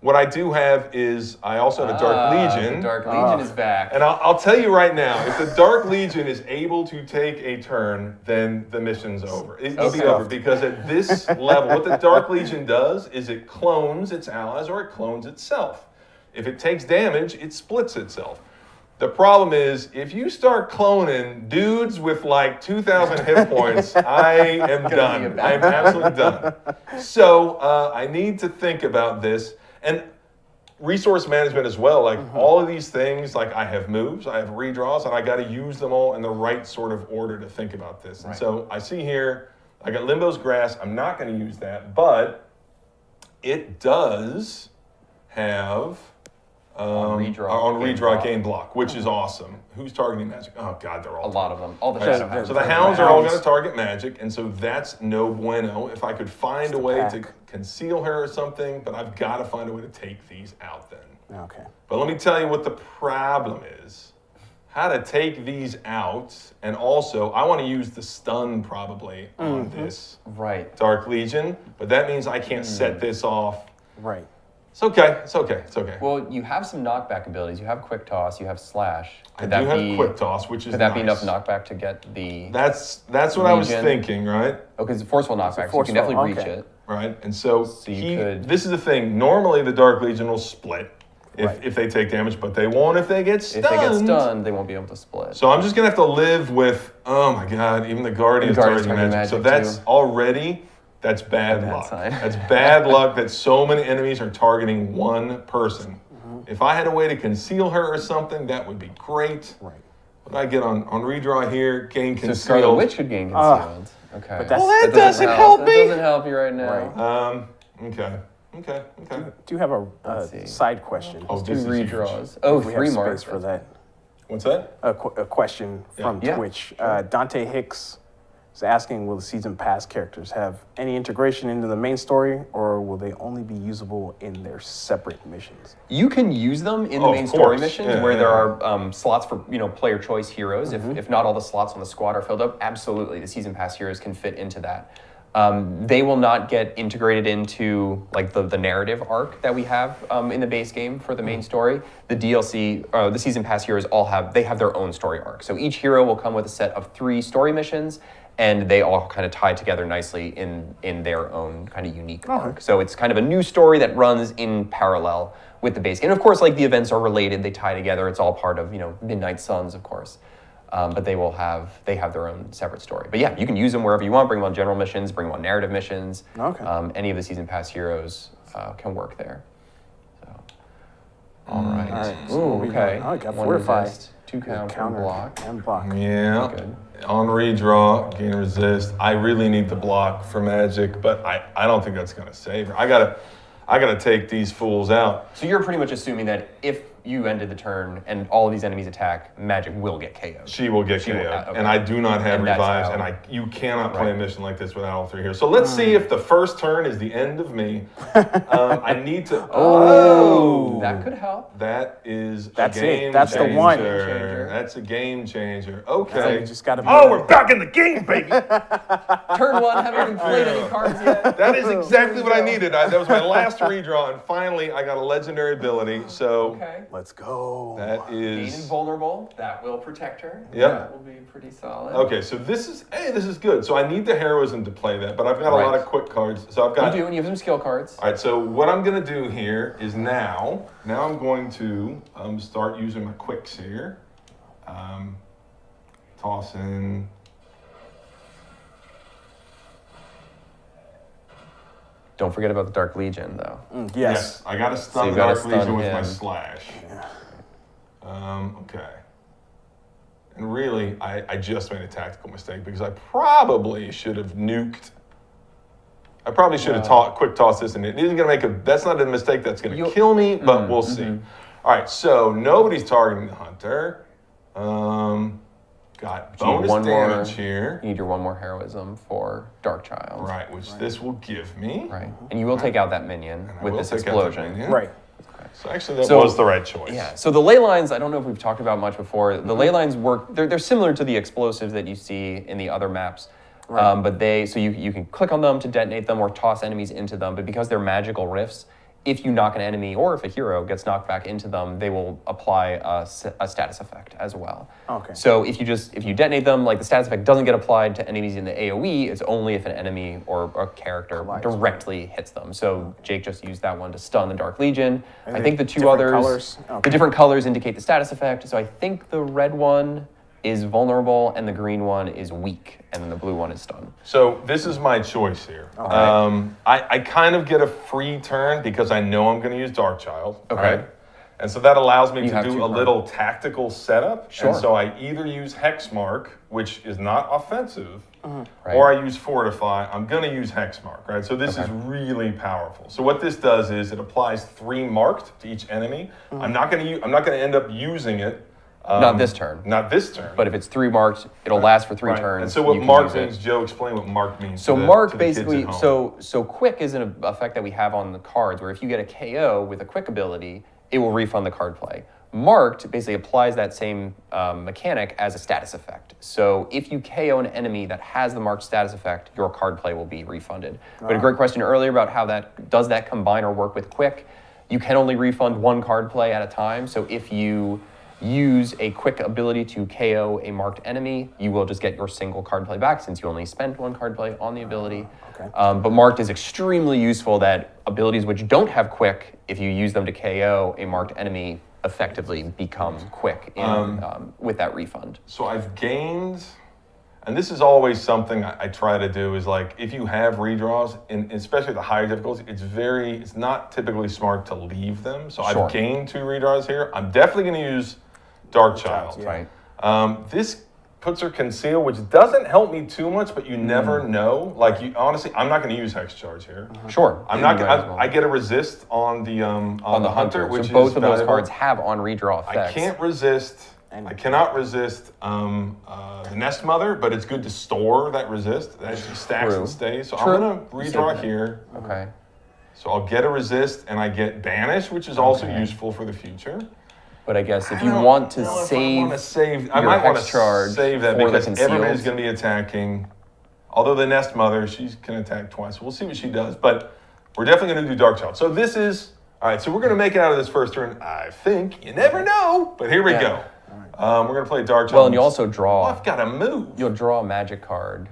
What I do have is I also have a Dark Legion. The Dark Legion is back. And I'll tell you right now, if the Dark Legion is able to take a turn, then the mission's over. It'll be over because at this level, what the Dark Legion does is it clones its allies or it clones itself. If it takes damage, it splits itself. The problem is, if you start cloning dudes with like 2,000 hit points, I am done. I am absolutely done. So I need to think about this. And resource management as well, like all of these things, like I have moves, I have redraws, and I got to use them all in the right sort of order to think about this. And so I see here, I got Limbo's Grass. I'm not going to use that, but it does have on redraw gain block, which is awesome. Who's targeting magic? Oh God, they're all a lot of them. All the shadow hounds. So the hounds are all going to target magic, and so that's no bueno. If I could find a way to conceal her or something, but I've got to find a way to take these out then. Okay. But let me tell you what the problem is. how to take these out, and also I want to use the stun probably on this Right. Dark Legion, but that means I can't set this off. Right. It's okay. It's okay. It's okay. Well, you have some knockback abilities. You have Quick Toss. You have Slash. I do have Quick Toss, which is Could that be nice. enough knockback to get the? That's what I was Legion? thinking, right? Oh, because it's forceful knockback, so you can forceful, definitely reach okay. it. Right, and so, you could- this is the thing. Normally, the Dark Legion will split Right. if they take damage, but they won't if they get stunned. If they get stunned, they won't be able to split. So I'm just gonna have to live with. Oh my God! Even the Guardian's Guardian's targeting magic. So targeting that's magic, already that's bad Bad luck. sign. That's bad luck that so many enemies are targeting one person. If I had a way to conceal her or something, that would be great. Right. What I get on redraw here, gain So concealed. Scarlet Witch could gain concealed. Okay. But that's- Well, that doesn't help me. That doesn't help you right now. Right. Okay. Do you have a see. side question? Oh, Two this is huge. redraws. Oh, If we three have marks. space for that. What's that? A question from Yeah. Twitch. Dante Hicks is asking, will the season pass characters have any integration into the main story, or will they only be usable in their separate missions? You can use them in the Oh, main of story course. missions Yeah, where yeah, there yeah. are slots for player choice heroes. If not all the slots on the squad are filled up, absolutely the season pass heroes can fit into that. They will not get integrated into like the narrative arc that we have in the base game for the main story. The DLC, the season pass heroes have their own story arc. So each hero will come with a set of 3 story missions, and they all kind of tie together nicely in their own kind of unique arc. So it's kind of a new story that runs in parallel with the base game. And of course, like the events are related, they tie together. It's all part of Midnight Suns, of course. But they have their own separate story. But yeah, you can use them wherever you want. Bring them on general missions. Bring them on narrative missions. Okay. Any of the season pass heroes can work there. So, all right. All right. Ooh, okay. I got One fortify. resist, 2 counter, block. And block. Yeah. Good. On redraw, gain resist. I really need the block for magic, but I don't think that's gonna save her. I gotta take these fools out. So you're pretty much assuming that if you ended the turn and all of these enemies attack, magic will get KO'd. She will get KO'd, okay. and I do not have And that's revives, how- and you cannot play a Right. mission like this without all 3 here. So let's see if the first turn is the end of me. I need to. Oh, That could help. that is That's a it. game That's the changer. one. Game changer. That's a game changer. So Okay. you just gotta. Oh, we're back in the game, baby. Turn 1, haven't even played any cards yet. That is exactly what I needed. That was my last redraw, and finally I got a legendary ability. So Okay. Let's go. that Being is invulnerable, that will protect her. Yep. That will be pretty solid. okay. So this is good. So I need the heroism to play that, but I've got a lot Right. of quick cards. So I've got. You do, and you have some skill cards. All right. So what I'm gonna do here is now I'm going to start using my quicks here. Toss in. Don't forget about the Dark Legion, though. Yes. I got to So stun you the gotta Dark stun Legion with my him. slash. Okay. And really, I just made a tactical mistake because I probably should have nuked. I probably should have quick tossed this, and it isn't gonna that's not a mistake that's gonna kill me, but we'll see. All right, so nobody's targeting the hunter. Got So you need bonus one more- damage here. You need your 1 more heroism for Dark Child. Right, which this will give me. Right. And you will take out that minion I with will this take out that explosion. minion. Right. So actually, that So- was the right choice. Yeah. So the ley lines, I don't know if we've talked about much before. The ley lines work. They're similar to the explosives that you see in the other maps. But you can click on them to detonate them or toss enemies into them. But because they're magical rifts, if you knock an enemy or if a hero gets knocked back into them, they will apply a status effect as well. Okay. So if you detonate them, like the status effect doesn't get applied to enemies in the AOE, it's only if an enemy or a character directly hits them. So Jake just used that one to stun the Dark Legion. I think the 2 different others, colors? Okay. the different colors indicate the status effect. So I think the red one is vulnerable and the green one is weak, and then the blue one is stunned. So this is my choice here. I kind of get a free turn because I know I'm going to use Dark Child. Okay. Right? And so that allows me You to have do 2 a little tactical setup. Sure. And so I either use Hexmark, which is not offensive, Right. or I use Fortify. I'm going to use Hexmark, right? So this is really powerful. So what this does is it applies 3 marked to each enemy. I'm not going to end up using it. Not this turn. Not this turn. But if it's 3 marked, it'll last for 3 Right. turns. And so what you can mark use it. means, Joe, explain what mark means. So to the- mark to the kids at basically, home. so quick is an effect that we have on the cards, where if you get a KO with a quick ability, it will refund the card play. Marked basically applies that same mechanic as a status effect. So if you KO an enemy that has the marked status effect, your card play will be refunded. We had a great question earlier about how does that combine or work with Quick. You can only refund one card play at a time. So if you use a Quick ability to KO a marked enemy, you will just get your single card play back since you only spent one card play on the ability. But marked is extremely useful that abilities which don't have Quick, if you use them to KO a marked enemy, effectively become Quick with that refund. So I've gained, and this is always something I try to do, is like if you have redraws, and especially the higher difficulties, it's not typically smart to leave them. So Sure. I've gained 2 redraws here. I'm definitely going to use Dark Child. Right. This puts her conceal, which doesn't help me too much, but you never know. Like honestly, I'm not going to use Hex Charge here. Sure. I'm You not. might as well. I get a resist on the hunter, which so both is of those valuable. cards have on redraw I effects. can't resist. I cannot resist the Nest Mother, but it's good to store that resist. That actually stacks True. and stays. So True. I'm going to redraw here. Okay. So I'll get a resist, and I get Banish, which is also useful for the future. But I guess if you want to I save, want to save. I your might want Hex to Charge save that for the because concealed. everybody's going to be attacking. Although the Nest Mother, she can attack twice. We'll see what she does. But we're definitely going to do Dark Child. So this is all right. So we're going to make it out of this first turn. I think you never know. But here we go. We're going to play Dark Child. well, and you also draw. I've got to move. You'll draw a magic card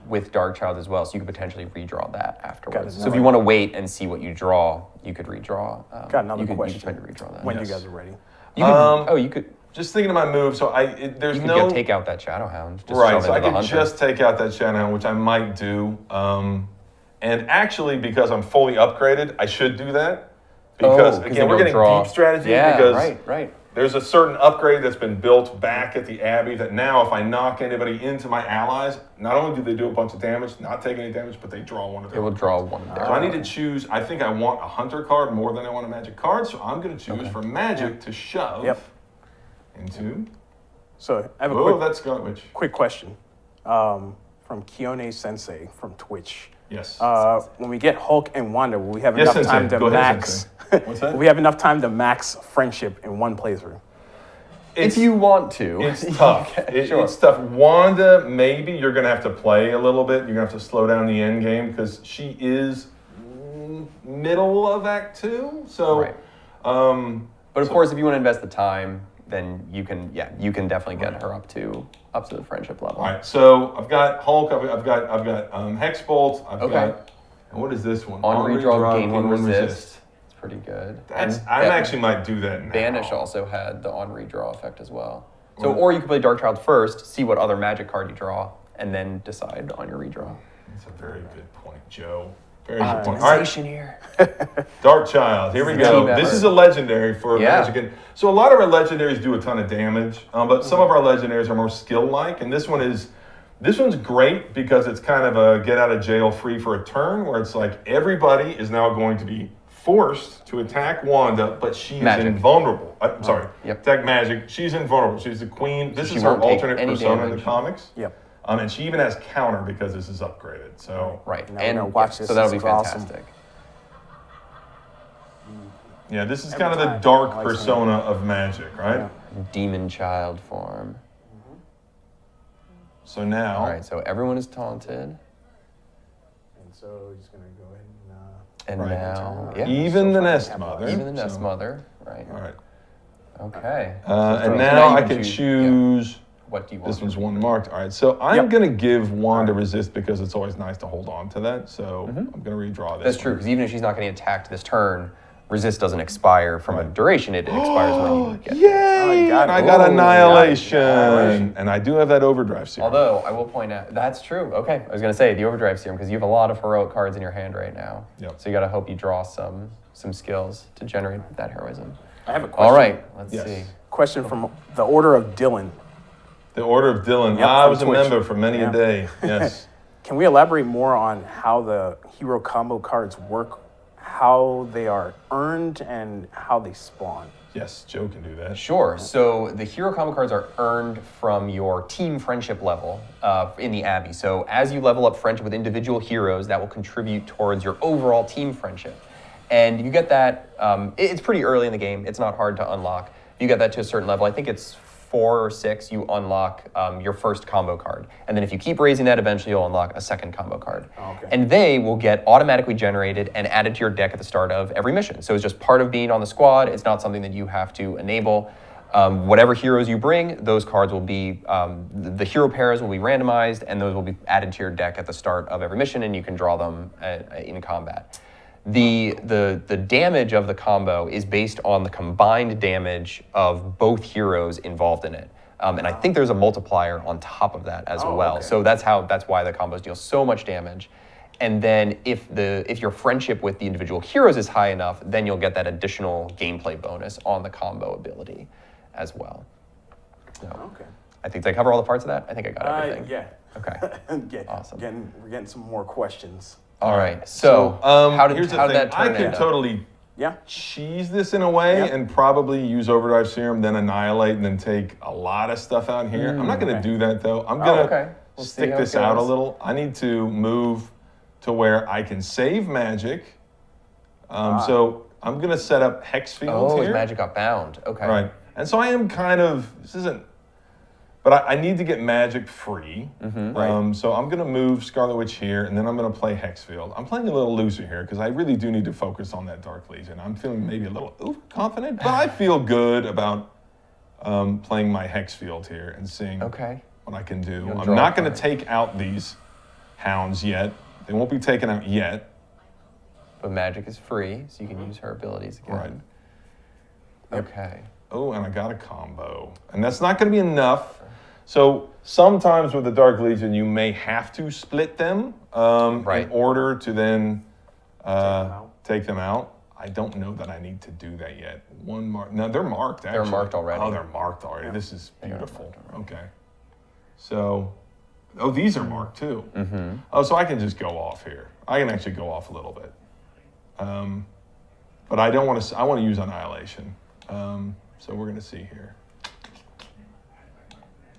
with Dark Child as well, so you could potentially redraw that afterwards. it. So if you want to wait and see what you draw, you could redraw. Got another you could question. try to redraw that. When Yes. you guys are ready. You could, you could. Just thinking of my move. So there's You no could take out that Shadowhound. Just right. shove So I into the could hunter. just take out that Shadowhound, which I might do. And actually, because I'm fully upgraded, I should do that. Because again, then we're you'll getting draw. deep strategy Yeah, because right. there's a certain upgrade that's been built back at the Abbey that now if I knock anybody into my allies, not only do they do a bunch of damage, not take any damage, but they draw one of It their will own draw cards. one of their. So I need to choose, I think I want a Hunter card more than I want a Magic card, so I'm going to choose for Magic to shove into... So I have a Oh, that's got which. quick question from Kione Sensei from Twitch. Yes. When we get Hulk and Wanda, will we have Yes, enough Sensei. time to Go ahead, max? Sensei. What's that? Will we have enough time to max friendship in one playthrough? If you want to. It's tough. Sure. It's tough. Wanda, maybe you're going to have to play a little bit. You're going to have to slow down the end game because she is middle of Act 2. So, Right. But of course, if you want to invest the time, then you can definitely get her up to the friendship level. all right. So I've got Hulk. I've got Hexbolt. I've Okay. got. And what is this one? On redraw, gain one resist. It's pretty good. That's. And I that- actually might do that now. Banish also had the on redraw effect as well. So, or you could play Dark Child first, see what other magic card you draw, and then decide on your redraw. That's a very good point, Joe. Very good point. All right. Optimization here. Dark Child, here we This is go. team This effort. is a legendary for Yeah. Magic. And so a lot of our legendaries do a ton of damage, but some of our legendaries are more skill-like, and this one's great because it's kind of a get out of jail free for a turn, where it's like everybody is now going to be forced to attack Wanda, but she's Magic. invulnerable. I'm sorry, Yep. attack Magic. She's invulnerable. She's the queen. This she is her won't take alternate any persona in damage. the comics. Yep. And she even has counter because this is upgraded. So Right. Now we're And gonna watch this. so that'll This be is awesome. fantastic. yeah, this is Every kind of the time. dark I like persona of Magic, right? Yeah. Demon Child form. So now. All right, so everyone is taunted. And so he's gonna go ahead and. And Right. now, yeah, Even the Nest have Mother. even the Nest So- Mother, right? All right. Okay. And So now you I can yeah. choose. What do you want? This one's one marked. All right. So I'm Yep. going to give Wanda resist because it's always nice to hold on to that. So I'm going to redraw this. That's true, one. because even if she's not getting attacked this turn, resist doesn't expire from a duration. It expires when you get. Yay! you got And it. I got Ooh, Annihilation. Annihilation. And I do have that Overdrive serum. Although I will point out that's true. Okay, I was gonna say the overdrive serum because you have a lot of heroic cards in your hand right now. Yep. So you gotta hope you draw some skills to generate that heroism. I have a question. All right, let's Yes. see. Question from the Order of Dylan. The Order of Dylan. Yep, I from was a Twitch. member for many Yeah. a day. Yes. Can we elaborate more on how the hero combo cards work, how they are earned, and how they spawn? Yes, Joe can do that. Sure. So the hero combo cards are earned from your team friendship level in the Abbey. So as you level up friendship with individual heroes, that will contribute towards your overall team friendship. And you get that, it's pretty early in the game. It's not hard to unlock. If you get that to a certain level, I think it's 4 or 6, you unlock your first combo card. And then if you keep raising that, eventually you'll unlock a second combo card. Okay. And they will get automatically generated and added to your deck at the start of every mission. So it's just part of being on the squad. It's not something that you have to enable. Whatever heroes you bring, those cards will be, the hero pairs will be randomized, and those will be added to your deck at the start of every mission, and you can draw them in combat. The damage of the combo is based on the combined damage of both heroes involved in it. And I think there's a multiplier on top of that as well. Okay. So that's why the combos deal so much damage. And then if your friendship with the individual heroes is high enough, then you'll get that additional gameplay bonus on the combo ability as well. So Okay. I think, did I cover all the parts of that? I think I got everything. Yeah. Okay. Awesome. We're getting some more questions. All right. So, how did here's the that thing. turn I could out? totally Yeah. cheese this in a way Yep. and probably use Overdrive Serum, then Annihilate, and then take a lot of stuff out here. I'm not going to do that, though. I'm going to okay. We'll see stick how it this out a goes. little. I need to move to where I can save magic. So I'm going to set up Hex Fields Oh, here. his magic got bound. Okay. Right. And so I am kind of, this isn't, but I need to get magic free. Right. So I'm going to move Scarlet Witch here, and then I'm going to play Hexfield. I'm playing a little looser here because I really do need to focus on that Dark Legion. I'm feeling maybe a little overconfident, but I feel good about playing my Hexfield here and seeing Okay. what I can do. You'll I'm draw not a going to card. take out these hounds yet. They won't be taken out yet. But magic is free, so you can use her abilities again. Right. Okay. Oh, and I got a combo. And that's not going to be enough. So sometimes with the Dark Legion, you may have to split them Right. in order to then out. take them out. I don't know that I need to do that yet. One mark. No, they're marked, actually. They're marked already. Oh, they're marked already. This is They are beautiful. marked already. Okay. So, oh, these are marked too. Mm-hmm. Oh, so I can just go off here. I can actually go off a little bit. But I don't want to, I want to use Annihilation. So we're going to see here.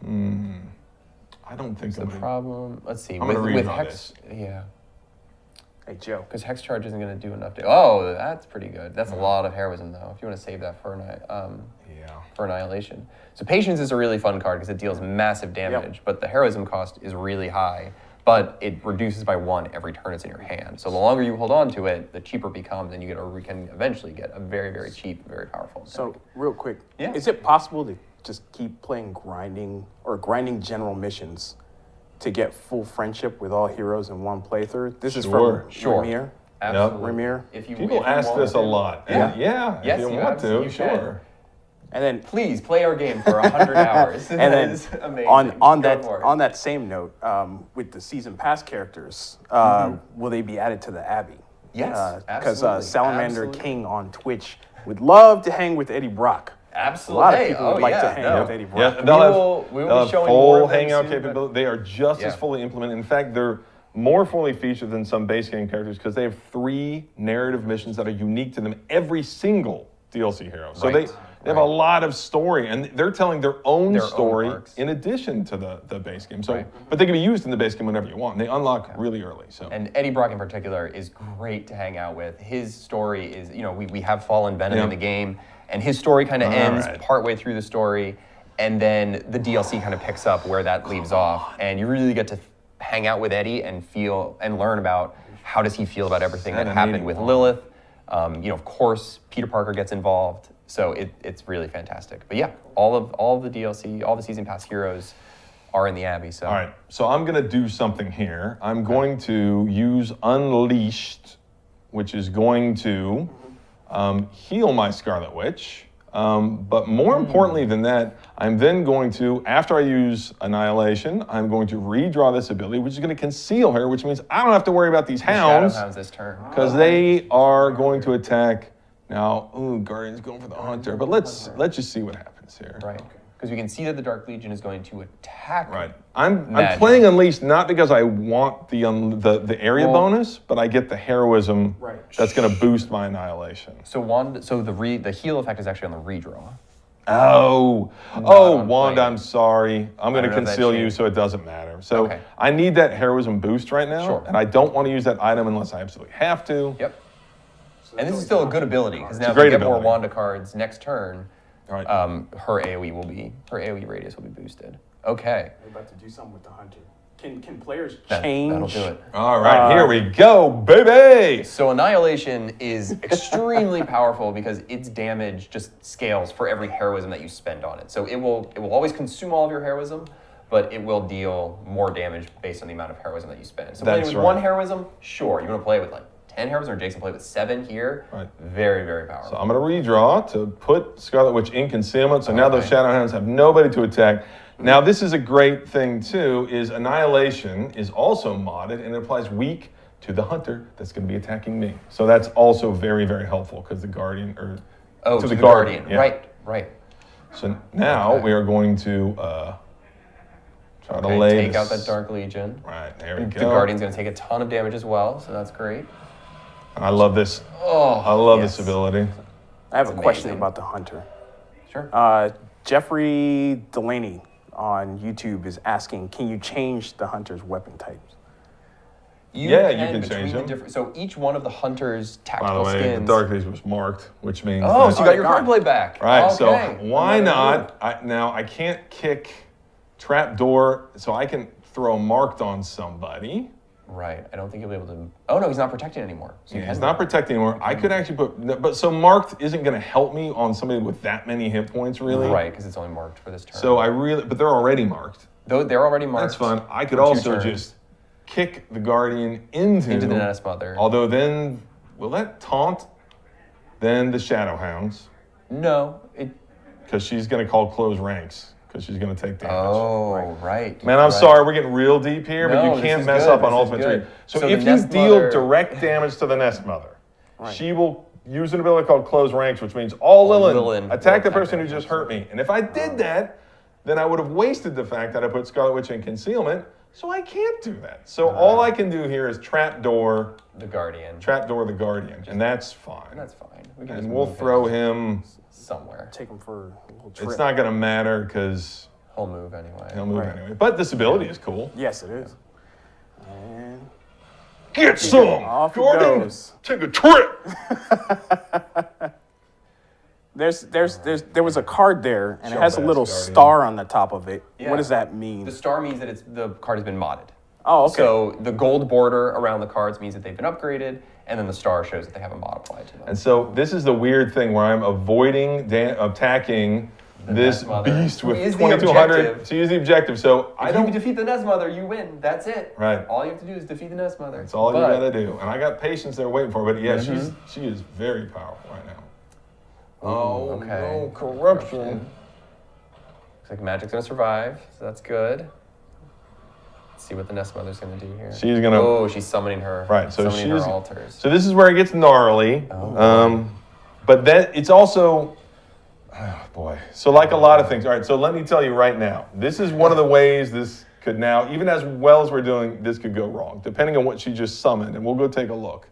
I don't think The I'm gonna, problem, let's see, I'm with gonna redraw Hex, this. yeah, Hey, Joe. because Hex Charge isn't going to do enough. Oh, that's pretty good. That's a lot of heroism, though, if you want to save that for Annihilation. So Patience is a really fun card because it deals massive damage, but the heroism cost is really high, but it reduces by 1 every turn it's in your hand. So the longer you hold on to it, the cheaper it becomes, and you can eventually get a very, very cheap, very powerful deck. So, real quick, Yeah. is it possible to just keep playing grinding general missions to get full friendship with all heroes in one playthrough? This is Sure. from Sure. Ramir. Absolutely. Ramir. If you, People if you ask want this a to. lot. Yeah. And yeah, Yes, if you you want to, absolutely can. sure. And then Please play our game for 100 hours. and then That is amazing. on Go for it. that same note, with the season pass characters, will they be added to the Abbey? Yes, Because absolutely, Salamander absolutely. King on Twitch would love to hang with Eddie Brock. Absolutely. A lot of Hey, people would like to yeah, hang no. with Eddie Brock. Yeah, they'll we will they'll be have showing full more of them hangout soon, but- capability. They are just as Yeah. fully implemented. In fact, they're more fully featured than some base game characters because they have 3 narrative missions that are unique to them, every single DLC hero. So Right, they have a lot of story, and they're telling their own Their own story arcs. in addition to the base game. So, Right. but they can be used in the base game whenever you want. And they unlock really early. So And Eddie Brock in particular is great to hang out with. His story is, we have Fallen Venom Yeah. in the game, and his story kind of ends right. partway through the story, and then the DLC kind of picks up where that leaves off, and you really get to hang out with Eddie and feel and learn about how does he feel about everything that happened with 781. Lilith. Of course, Peter Parker gets involved, so it's really fantastic. But yeah, all the DLC, all the season pass heroes are in the Abbey. So all right, so I'm going to do something here. I'm going to use Unleashed, which is going to heal my Scarlet Witch. But more importantly than that, I'm then going to, after I use Annihilation, I'm going to redraw this ability, which is going to conceal her, which means I don't have to worry about these hounds Shadowhounds this turn. because they are going to attack. Now, ooh, Guardian's going for the Hunter, but let's just see what happens here. Right. Because we can see that the Dark Legion is going to attack. Right. I'm Magic. playing Unleashed not because I want the area bonus, but I get the heroism that's going to boost my Annihilation. So the heal effect is actually on the redraw. Oh, on Wand, play. I'm sorry. I'm going to don't know if that conceal you changed. so it doesn't matter. So Okay. I need that heroism boost right now, Sure. and I don't want to use that item unless I absolutely have to. Yep. And this is still a good ability because now if great you get more ability. Wanda cards next turn, Right. Her AoE radius will be boosted. Okay. We're about to do something with the hunter. Can players That'll change? do it. All right, here we go, baby. So Annihilation is extremely powerful because its damage just scales for every heroism that you spend on it. So it will always consume all of your heroism, but it will deal more damage based on the amount of heroism that you spend. So playing That's with right. 1 heroism, sure. You want to play with like 10 heroism, or Jason play with 7 here. Right. Very, very powerful. So I'm going to redraw to put Scarlet Witch in concealment. So now those Shadowhounds have nobody to attack. Now this is a great thing too, is Annihilation is also modded and it applies weak to the hunter that's going to be attacking me. So that's also very, very helpful because the Guardian, to the Guardian. Yeah. Right. So now we are going to try to lay Take this. out that Dark Legion. Right, there we The go. Guardian's going to take a ton of damage as well, so that's great. And I love this. Oh, I love yes. this ability. I have a It's question amazing. about the hunter. Sure. Jeffrey Delaney on YouTube is asking, can you change the hunter's weapon types? You can between change the them. So each one of the hunter's By the tactical way, skins. the Dark Legion was marked, which means Oh, that- so you got your they're card play back. Right, Okay. so why Another not? Now, I can't kick trapdoor, so I can throw marked on somebody. move. Right. I don't think you'll be able to. Oh no, he's not protecting anymore. So you Yeah, can he's not protecting anymore. I could actually but so marked isn't going to help me on somebody with that many hit points, really. Right, because it's only marked for this turn. So but they're already marked. Though they're already marked. That's fine. I could for 2 also turns. just kick the Guardian into Into the Nest Mother. Although then, will that taunt then the Shadowhounds? No, it. Because she's going to call close ranks. Because she's going to take damage. Oh, right. Man, I'm right. sorry, we're getting real deep here, but No, you this can't is mess good, up on this is Ultimate good. 3. So So if the you Nest deal Mother- direct damage to the Nest Mother, she will use an ability called Close Ranks, which means all Lilin Lilin attack the will person who attack just hurt me. And if I did that, then I would have wasted the fact that I put Scarlet Witch in concealment, so I can't do that. So all I can do here is trapdoor The Guardian. the Guardian, and that's fine. That's fine. We can And just we'll move throw him him. somewhere. Take him for a little trip. It's not going to matter because He'll move anyway. he'll move Right. anyway. But this ability is cool. Yes, it is. And Get some, off he Gordon. goes. Take a trip. There was a card there, and it has a Jump-ass little Guardian. star on the top of it. Yeah. What does that mean? The star means that the card has been modded. Oh, okay. So the gold border around the cards means that they've been upgraded, and then the star shows that they have a mod applied to them. And so this is the weird thing where I'm avoiding attacking this Nest Mother. beast with Who is the 2200 objective. to use the objective. So I If you don't. defeat the Nest Mother, you win. That's it. Right. All you have to do is defeat the Nest Mother. That's all you gotta do. And I got patience there waiting for her. But yeah, Mm-hmm. she is very powerful right now. Oh okay. no, corruption. Looks like Magic's gonna survive, so that's good. Let's see what the Nest Mother's gonna do here. She's gonna- Oh, she's summoning her. Right. So summoning she's her altars. So this is where it gets gnarly. But then it's also. Oh boy. So like a lot of things. All right. So let me tell you right now. This is one of the ways this could now, even as well as we're doing, this could go wrong, depending on what she just summoned. And we'll go take a look.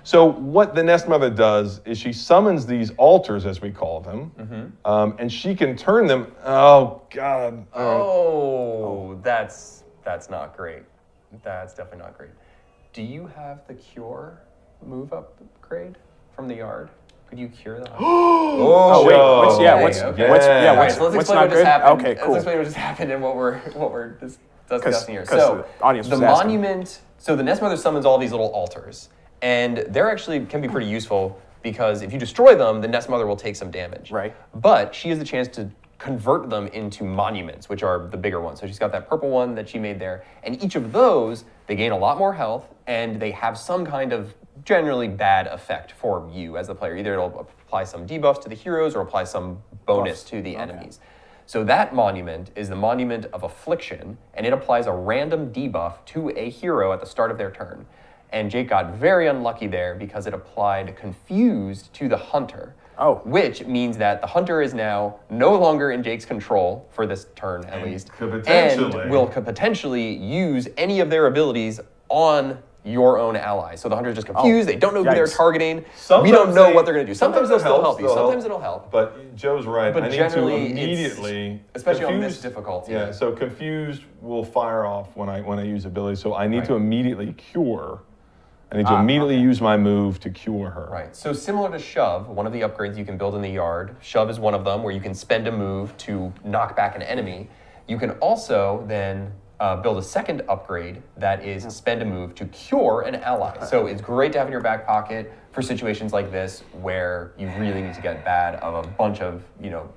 So what the Nest Mother does is she summons these altars, as we call them, and she can turn them. Oh God! Oh, that's not great. That's definitely not great. Do you have the cure move upgrade from the yard? Could you cure that? Oh wait, what's Okay. what's All right, so let's what's explain not what just good? happened. Okay, cool. Let's explain what just happened and what we're discussing here. 'cause So the audience the was asking. monument. So the Nest Mother summons all these little altars, and they're actually can be pretty useful because if you destroy them, the Nest Mother will take some damage. Right. But she has the chance to convert them into monuments, which are the bigger ones. So she's got that purple one that she made there, and each of those they gain a lot more health, and they have some kind of generally bad effect for you as the player. Either it'll apply some debuffs to the heroes or apply some bonus to the enemies. So that monument is the Monument of Affliction, and it applies a random debuff to a hero at the start of their turn. And Jake got very unlucky there because it applied Confused to the Hunter. Oh. Which means that the Hunter is now no longer in Jake's control for this turn at least. could potentially- And will potentially use any of their abilities on your own allies. So the Hunter's just confused, they don't know who they're Yikes. targeting. We Sometimes don't know they- what they're gonna do. Sometimes they'll still help you. they'll Sometimes it'll help. But Joe's right. But I need to generally, it's- immediately, especially on this difficulty. Yeah, so confused will fire off when I use ability. So I need to immediately cure, I need to immediately use my move to cure her. Right. So similar to Shove, one of the upgrades you can build in the yard, Shove is one of them where you can spend a move to knock back an enemy. You can also then build a second upgrade that is spend a move to cure an ally. So it's great to have in your back pocket for situations like this where you really need to get bad of a bunch of,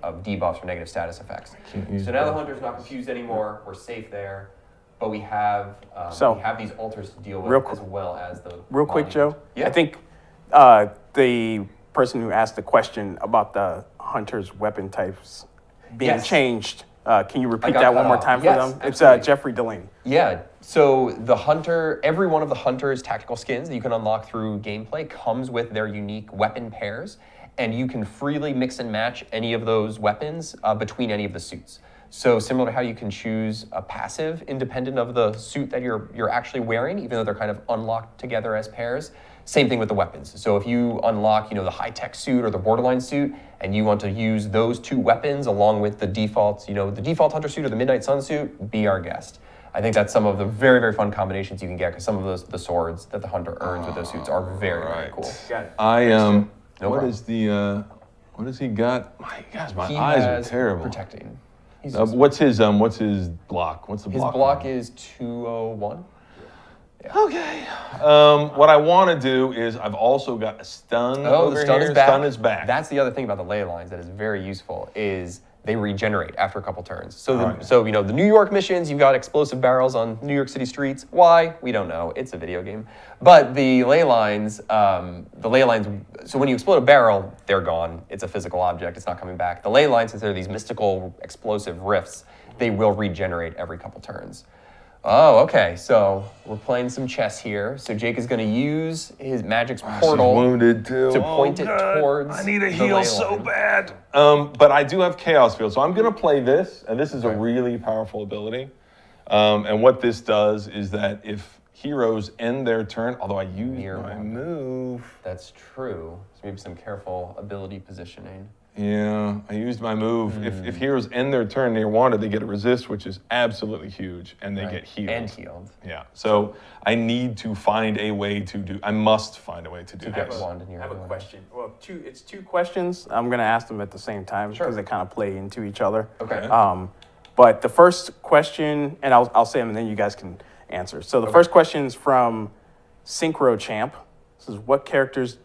of debuffs or negative status effects. So now the Hunter's not confused anymore. We're safe there. But we have these altars to deal with as well as the... Real quick, Joe. Yeah. I think the person who asked the question about the Hunter's weapon types being changed, can you repeat that one more time for them? Absolutely. It's Jeffrey Delaney. Yeah, so the Hunter, every one of the Hunter's tactical skins that you can unlock through gameplay comes with their unique weapon pairs, and you can freely mix and match any of those weapons between any of the suits. So similar to how you can choose a passive independent of the suit that you're actually wearing, even though they're kind of unlocked together as pairs. Same thing with the weapons. So if you unlock, the high-tech suit or the borderline suit, and you want to use those two weapons along with the default, the default Hunter suit or the Midnight Sun suit, be our guest. I think that's some of the very, very fun combinations you can get because some of the swords that the Hunter earns with those suits are very, very cool. Got it. What has he got? My He eyes has are terrible. protecting. What's his block? What's the His block? block is 201. Okay. What I want to do is I've also got a stun. Oh, over the stun here. is back. Stun is back. That's the other thing about the ley lines that is very useful is they regenerate after a couple turns. So, Right. the New York missions, you've got explosive barrels on New York City streets. Why? We don't know. It's a video game. But the ley lines, so when you explode a barrel, they're gone. It's a physical object. It's not coming back. The ley lines, since they're these mystical explosive rifts, they will regenerate every couple turns. Oh, okay. So we're playing some chess here. So Jake is going to use his magic's portal wounded too. to point it towards. I need a the heal ley so line. bad. But I do have Chaos Field, so I'm going to play this, and this is a really powerful ability. And what this does is that if heroes end their turn, although I use my move. That's true. So maybe some careful ability positioning. Yeah, I used my move. If heroes end their turn near wanted, they get a resist, which is absolutely huge, and they get healed. And healed. Yeah, so I need to find a way to do. I must find a way to do Get this. wand in your I have a hand. question. Well, it's two questions. I'm going to ask them at the same time because they kind of play into each other. Okay. But the first question, and I'll say them and then you guys can answer. So the first question is from Synchro Champ. This is what characters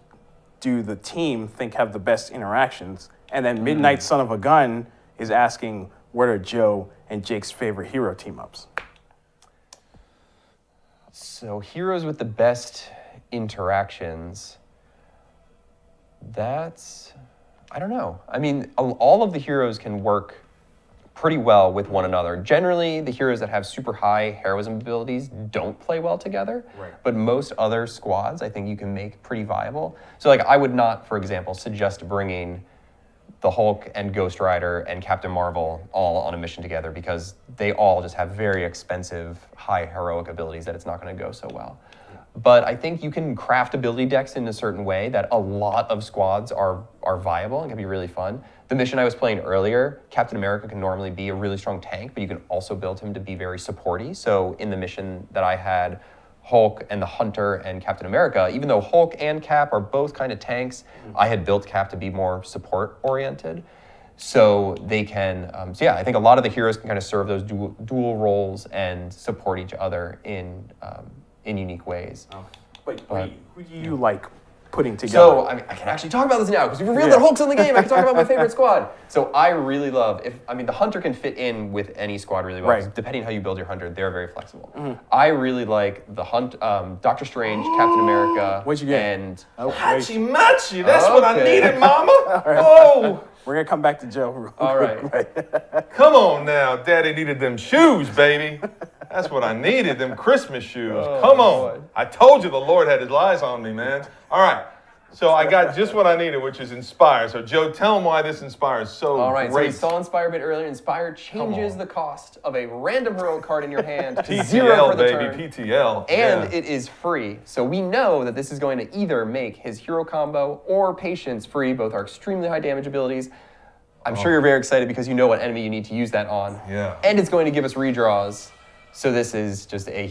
do the team think have the best interactions? And then Midnight Son of a Gun is asking, what are Joe and Jake's favorite hero team-ups? So heroes with the best interactions. I don't know. I mean, all of the heroes can work pretty well with one another. Generally, the heroes that have super high heroism abilities don't play well together. Right. But most other squads, I think you can make pretty viable. So I would not, for example, suggest bringing the Hulk and Ghost Rider and Captain Marvel all on a mission together because they all just have very expensive, high heroic abilities that it's not going to go so well. But I think you can craft ability decks in a certain way that a lot of squads are viable and can be really fun. The mission I was playing earlier, Captain America can normally be a really strong tank, but you can also build him to be very supporty. So in the mission that I had, Hulk and the Hunter and Captain America, even though Hulk and Cap are both kind of tanks, I had built Cap to be more support-oriented. So they can, I think a lot of the heroes can kind of serve those dual roles and support each other in unique ways. But who do you like putting together? So, I can actually talk about this now because we revealed that Hulk's in the game. I can talk about my favorite squad. So I really love, the Hunter can fit in with any squad really well. Right. Depending how you build your Hunter, they're very flexible. I really like the Doctor Strange, Captain America. What'd you get? And Hachi-machi, that's what I Okay. needed, mama. Oh, We're going to come back to Joe real all quick. right. come on now. Daddy needed them shoes, baby. That's what I needed, them Christmas shoes. Come on. boy. I told you the Lord had his eyes on me, man. All right. So I got just what I needed, which is Inspire. So Joe, tell them why this Inspire is so All right, so we great. saw Inspire a bit earlier. Inspire changes the cost of a random heroic card in your hand to PTL, 0 for the baby, turn. PTL. And yeah. it is free. So we know that this is going to either make his hero combo or patience free. Both are extremely high damage abilities. I'm sure you're very excited because you know what enemy you need to use that on. Yeah. And it's going to give us redraws. So this is just a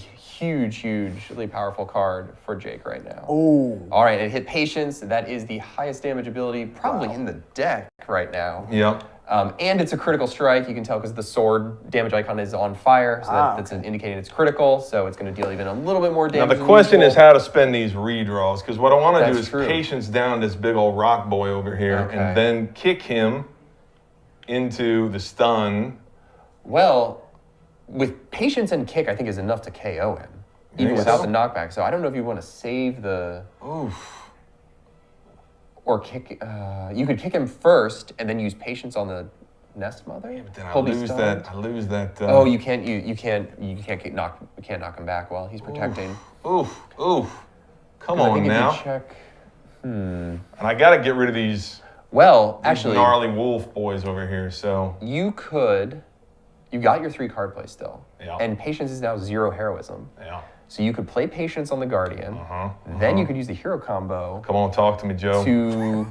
hugely powerful card for Jake right now. Oh. All right, it hit Patience. That is the highest damage ability probably in the deck right now. Yep. And it's a critical strike. You can tell because the sword damage icon is on fire, so that's indicating it's critical. So it's going to deal even a little bit more damage. Now the than question usual. is how to spend these redraws, because what I want to do That's is true. Patience down this big old rock boy over here, Okay. and then kick him into the stun. Well, with Patience and kick, I think is enough to KO him, even Think without so? the knockback. So I don't know if you want to save the. Oof. Or kick. You could kick him first and then use Patience on the Nest Mother. But then I He'll be lose stunned. that. I lose that. Oh, you can't knock him back while he's protecting. Oof. Come I on think if now. you check. And I got to get rid of these Well, actually, gnarly wolf boys over here. So you could. You got your 3 card play still, Yeah. and Patience is now 0 heroism. yeah. So you could play Patience on the Guardian. Then you could use the hero combo Come on, talk to me, Joe. to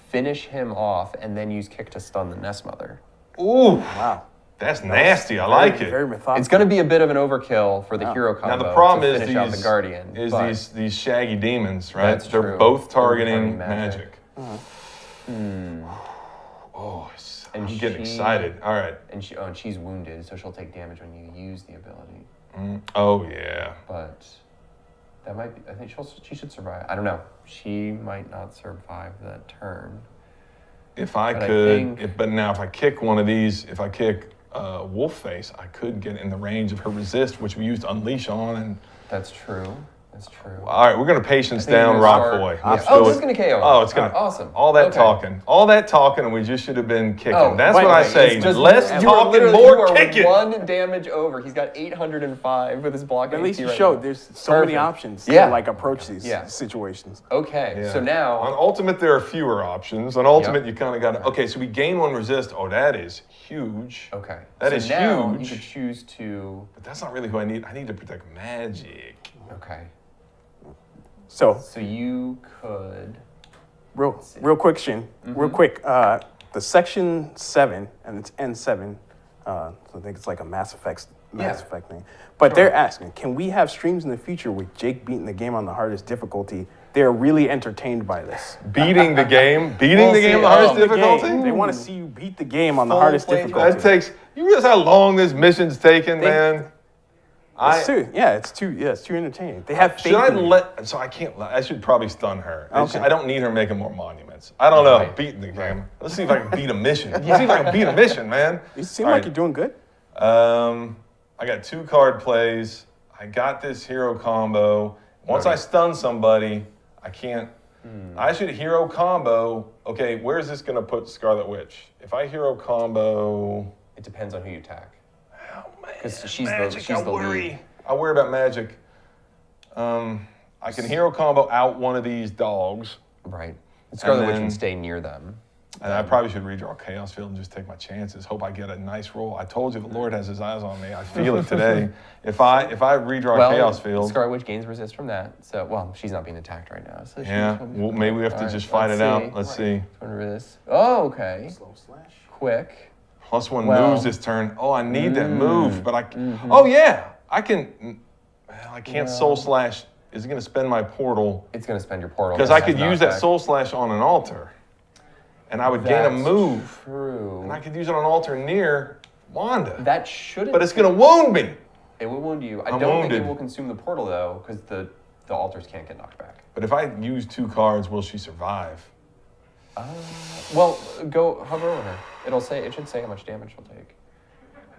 finish him off, and then use kick to stun the Nest Mother. Ooh, Wow. that's nasty. I like it. Very methodical. It's going to be a bit of an overkill for the hero combo Now the problem to is finish out the Guardian. but these shaggy demons, right? That's They're true. both They're targeting targeting magic. magic. Oh, And I'm getting she- excited. All right. And she's wounded, so she'll take damage when you use the ability. Oh yeah. But that might be. I think she should survive. I don't know. She might not survive that turn. If I But I could, think- but now if I kick one of these, if I kick Wolf Face, I could get in the range of her resist, which we used to unleash on. And That's true. That's true. all right, we're gonna Patience think you're down gonna Rock start- Boy. Yeah. Let's Oh, do this it. is gonna KO him. Oh, it's gonna. Awesome. All that Okay. talking, and we just should have been kicking. Oh, That's by what the I way, say. it's just- Less you are talking, literally- more you are kicking. 1 damage over. He's got 805 with his block. At least AC you right showed now. there's so many Perfect. options Yeah. to like approach these Yeah. situations. Okay, Yeah. so now On Ultimate, there are fewer options. On Ultimate, Yep. you kind of got to. Okay, so we gain 1 resist. Oh, that is huge. Okay. That so is now huge. you could choose to. But that's not really who I need. I need to protect magic. Okay. So So you could. real quick, Shin. Mm-hmm. Real quick. The section 7 and it's N7. So I think it's like a Mass Effect thing. But they're asking, can we have streams in the future with Jake beating the game on the hardest difficulty? They're really entertained by this. Beating the game. Beating We'll the see. game, the Oh, hardest The game. difficulty. They want to see you beat the game on the Full hardest playthrough. difficulty. That takes. You realize how long this mission's taken, man? It's too entertaining. They have faith Should I in you. let? So I can't. I should probably stun her. Okay. I don't need her making more monuments. I don't know. Right. Beating the game. Let's see if I can beat a mission. Let's see if I can beat a mission, man. You seem All like right. you're doing good. I got 2 card plays. I got this hero combo. Once I stun somebody, I can't. I should hero combo. Okay, where is this gonna put Scarlet Witch? If I hero combo, It depends on who you attack. oh man, 'Cause she's the- magic, she's I the worry. lead. I worry about magic. I can hero combo out one of these dogs, Right. Scarlet Witch then- would stay near them. and I probably should redraw Chaos Field and just take my chances. Hope I get a nice roll. I told you the Lord has His eyes on me. I feel it today. If I redraw Chaos Field, Scarlet Witch gains resist from that. So, well, she's not being attacked right now. So yeah, well, maybe we have to All right, just fight let's it out. see. Let's see. Resist. Oh, okay. Slow slash. Quick. +1 Well- moves this turn. Oh, I need that move, but I. Oh yeah, I can. Well, I can't soul slash. Is it going to spend my portal? It's going to spend your portal. Because I could use that soul slash on an altar, and I would gain a That's move, True. and I could use it on an altar near Wanda. That shouldn't. But it's going to wound me. It will wound you. I I'm don't wounded. think it will consume the portal though, because the altars can't get knocked back. But if I use 2 cards, will she survive? Well, go hover over her. It should say how much damage she'll take.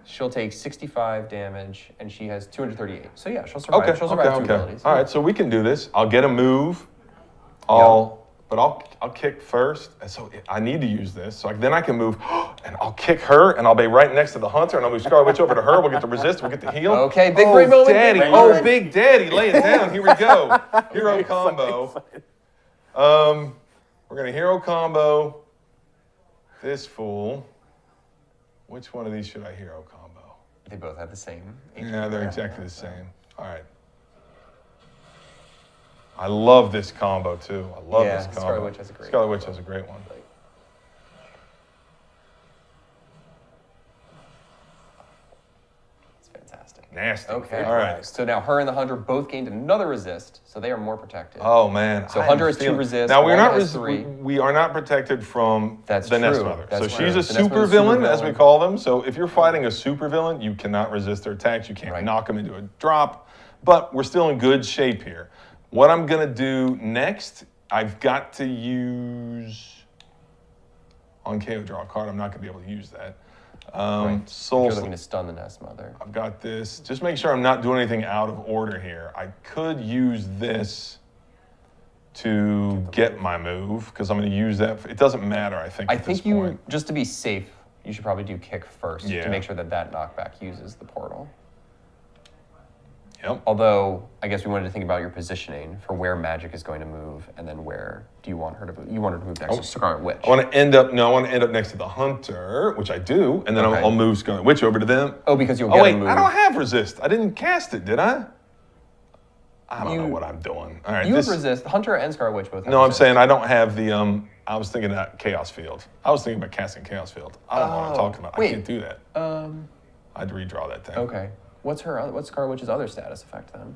She'll take 65 damage, and she has 238. So yeah, she'll survive. Okay. She'll survive 2 Okay. abilities. All right. So we can do this. I'll get a move. But I'll kick first. And so I need to use this. So then I can move, and I'll kick her, and I'll be right next to the hunter, and I'll move Scarlet Witch over to her. We'll get the resist. We'll get the heal. Okay, big brain moment, big Daddy. brain Oh, moment. Big Daddy, lay it down. Here we go. Hero combo. We're gonna hero combo this fool. Which one of these should I hero combo? They both have the same. Yeah, they're exactly the same. All right. I love this combo too. I love Yeah, this combo. Scarlet Witch has a great Scarlet Witch combo. has a great one. It's fantastic. Nasty. Okay. All right. So now her and the Hunter both gained another resist, so they are more protected. Oh man. So I am Hunter has 2 feeling- resists. Now we're Wanda not has 3. we are not protected from That's the Nest true. Mother. That's so true. she's a The Nest super Mother's villain, super as we villain. call them. So if you're fighting a super villain, you cannot resist their attacks. You can't Right. knock them into a drop. But we're still in good shape here. What I'm gonna do next, I've got to use on KO draw a card. I'm not gonna be able to use that. Soul You're looking to stun the Nest Mother. I've got this. Just make sure I'm not doing anything out of order here. I could use this to get my move because I'm going to use that. It doesn't matter, I think. I at this think you, point. just to be safe, you should probably do kick first Yeah. to make sure that that knockback uses the portal. Yep. Although, I guess we wanted to think about your positioning for where magic is going to move, and then where do you want her to move? You want her to move next to Scarlet Witch. I want to end up next to the Hunter, which I do, and then Okay. I'll move Scarlet Witch over to them. Oh, because you'll Oh get wait, a move. I don't have resist. I didn't cast it, did I? I don't know what I'm doing. All right, You this, have resist. Hunter and Scarlet Witch both have No, I'm resist. saying I don't have the. I was thinking that Chaos Field. I was thinking about casting Chaos Field. I don't know what I'm talking about. wait. I can't do that. I'd redraw that thing. Okay. What's Scarlet Witch's other status effect then?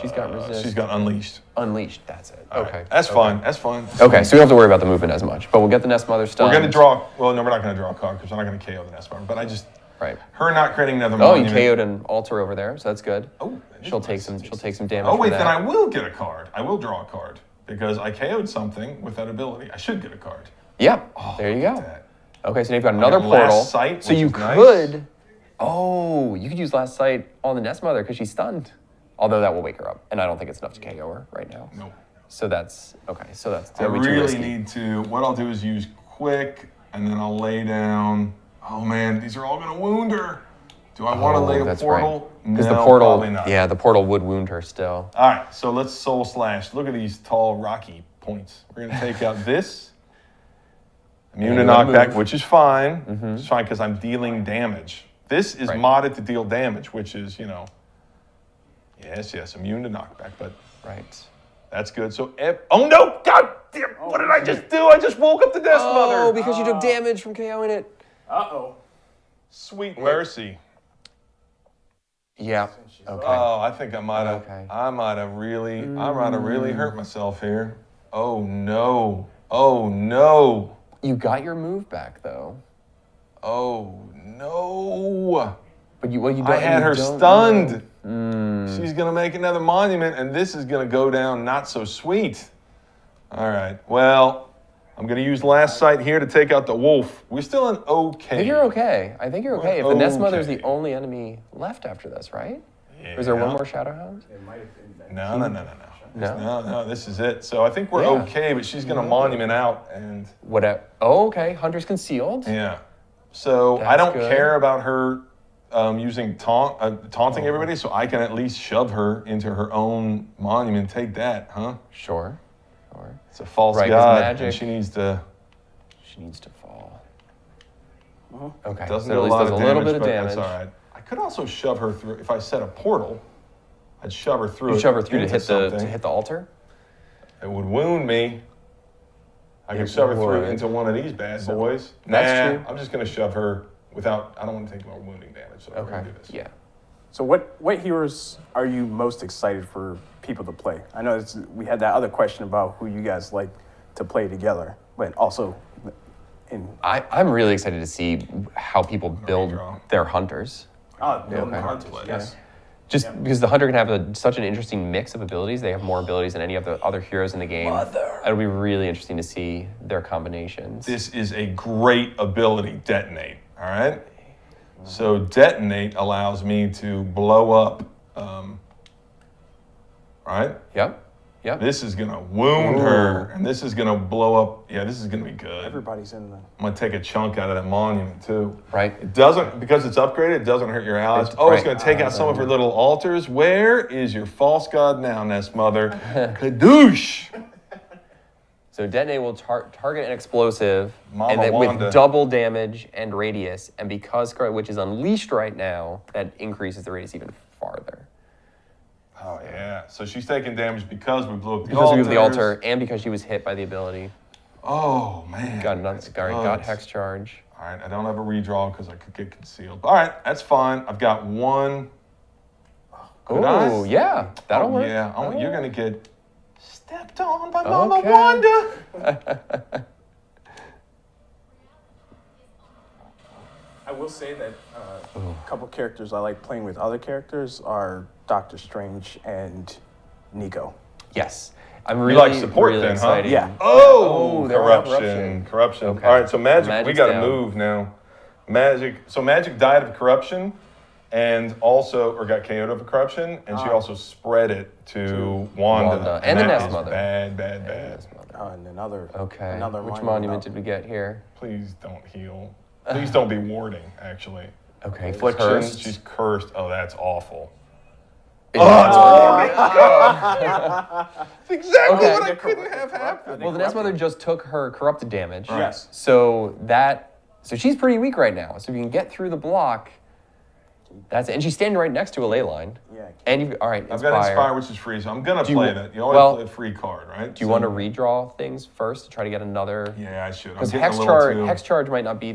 She's got resist. She's got Unleashed. Unleashed. That's it. All Okay. right, that's okay. fine. That's fine. Okay, so we don't have to worry about the movement as much, but we'll get the Nest Mother stunned. We're going to draw. Well, no, we're not going to draw a card because we're not going to KO the Nest Mother. But I just. Right. Her not creating another Oh, you monument. KO'd an altar over there, so that's good. Oh, that is She'll nice. take some. She'll take some damage. Oh, wait, for then that. I will get a card. I will draw a card because I KO'd something with that ability. I should get a card. Yeah. there you Look go. at that. Okay, so now you've got another got Last portal. Sight, so which you is nice. could. Oh, you could use Last Sight on the Nest Mother because she's stunned. Although that will wake her up, and I don't think it's enough to KO her right now. Nope. So that's okay. So that's I that'll be too really risky. need to. What I'll do is use quick, and then I'll lay down. Oh man, these are all gonna wound her. Do I want to lay a that's portal? Because No, the portal, probably not. yeah, the portal would wound her still. All right, so let's soul slash. Look at these tall, rocky points. We're gonna take out this. Immune to And you're gonna knockback, move. which is fine. Which is fine because I'm dealing damage. This is Right. modded to deal damage, which is, yes, immune to knockback, but Right. that's good. So, oh no, God damn, what did I just do? I just woke up the Nest Oh, Mother. because you took damage from KOing it. Uh-oh. Sweet mercy. Yeah. Okay. Oh, I think I might have. Okay. I might have really hurt myself here. Oh no. Oh no. You got your move back though. Oh no. But you don't. I had you her don't stunned. know. She's gonna make another monument, and this is gonna go down not so sweet. All right. Well, I'm gonna use Last Sight here to take out the wolf. We're still in okay. I think you're okay. I think you're okay. If the Nest Mother is the Okay. only enemy left after this, right? Yeah. Or is there one more Shadowhound? No. No? No, this is it. So I think we're Yeah. okay, but she's gonna monument out, and Whatever. Oh, okay. Hunter's concealed. yeah. So I That's don't good. care about her using taunting everybody, so I can at least shove her into her own monument. Take that, huh? Sure. It's a false Right, 'cause god, magic- and she needs to. She needs to fall. Okay. Doesn't so do at a least lot does of a damage, little bit of but damage. that's all right. I could also shove her through. If I set a portal, I'd shove her through. You it shove her through to into hit the altar. It would wound me. I could It shove her through would. into one of these bad boys. That's true. I'm just gonna shove her without. I don't want to take more wounding damage, so we're Okay. gonna do this. Yeah. So what heroes are you most excited for people to play? I know we had that other question about who you guys like to play together, but also I'm really excited to see how people build redraw. their hunters. building okay. hunters, yes. Just because the hunter can have such an interesting mix of abilities. They have more abilities than any of the other heroes in the game. It'll be really interesting to see their combinations. This is a great ability, Detonate. All right. So Detonate allows me to blow up. Right. Yep. Yep. This is gonna wound her, and this is gonna blow up. Yeah, this is gonna be good. Everybody's in the. I'm gonna take a chunk out of that monument too. Right. It doesn't, because it's upgraded, it doesn't hurt your allies. It's- Oh, it's right. gonna take out some of her little altars. Where is your false god now, Nest Mother? Kadoosh! So Detonate will target an explosive Mama and then Wanda. with double damage and radius. And because Scarlet Witch is unleashed right now, that increases the radius even farther. Oh yeah. So she's taking damage because we blew up the Because we altars. have the altar and because she was hit by the ability. Oh man. Got that's got good. Hex Charge. All All right, I don't have a redraw because I could get concealed. All right, that's fine. I've got one. Oh, yeah. That'll work. Yeah, That'll you're work. going to get stepped on by Mama Okay. Wanda. I will say that a couple characters I like playing with other characters are Doctor Strange and Nico. Yes. I'm You really, like support really then, huh? excited. Yeah. Oh, there we go, corruption. Okay. All right, so Magic, we Magic's got to down. move now. Magic died of corruption and also, or got KO'd of corruption, and she also spread it to Wanda. And the that Nest is Mother. Bad. And another. Okay. Another Which monument monument up. did we get here? Please don't heal. Please don't be warding, actually. Okay. Affliction, Cursed. she's cursed. Oh, that's awful. That's exactly Okay. what I couldn't have happened. Well, the Nest Mother just took her corrupted damage. Yes. So she's pretty weak right now. So if you can get through the block, that's it. And she's standing right next to a ley line. Yeah. And you, all right, I've got Inspire, which is free, so I'm going to play that. You always play a free card, right? Do you want to redraw things first to try to get another? Yeah, I should. Because I'm getting a little too- Hex Charge might not be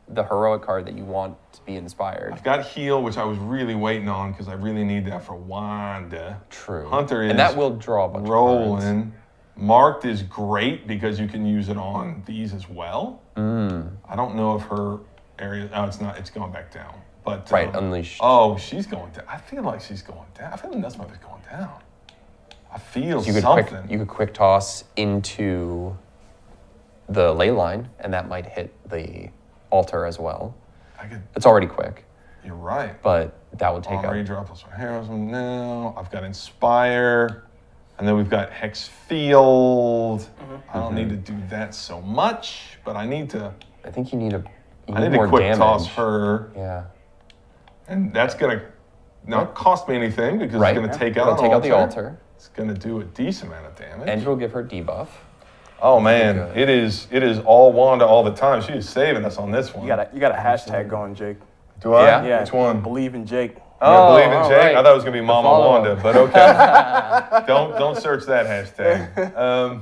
the heroic card that you want to be inspired. I've got Heal, which I was really waiting on because I really need that for Wanda. True. Hunter is and that will draw a bunch of cards. rolling. Marked is great because you can use it on these as well. I don't know if her area. Oh, it's not. It's going back down. But Right, Unleashed. Oh, she's going down. I feel like she's going down. I feel like that's Mother's going down. I feel You could something. you could quick toss into the ley line, and that might hit the altar as well. I could. It's already quick, You're right. but that would take On up. redraw plus one heroes now. I've got Inspire. And then we've got Hex Field. I don't need to do that so much, but I need to. I think you need I need more to quick damage. toss her, Yeah. and that's gonna not cost me anything because Right. it's gonna take out It'll take out the altar, It's gonna do a decent amount of damage. and you'll give her debuff. oh man, good. it is all Wanda all the time. She is saving us on this one. You got a hashtag going, Jake. Do I? Yeah? Yeah. Which one? Believe in Jake. You believe in Jake? right. I thought it was gonna be Mama follow-up. Wanda, but okay. don't search that hashtag.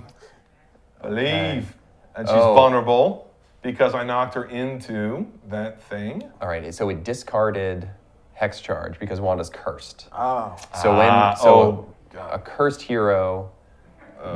Believe, and she's vulnerable because I knocked her into that thing. All right, so it discarded Hex Charge because Wanda's cursed. Oh. So God. a cursed hero,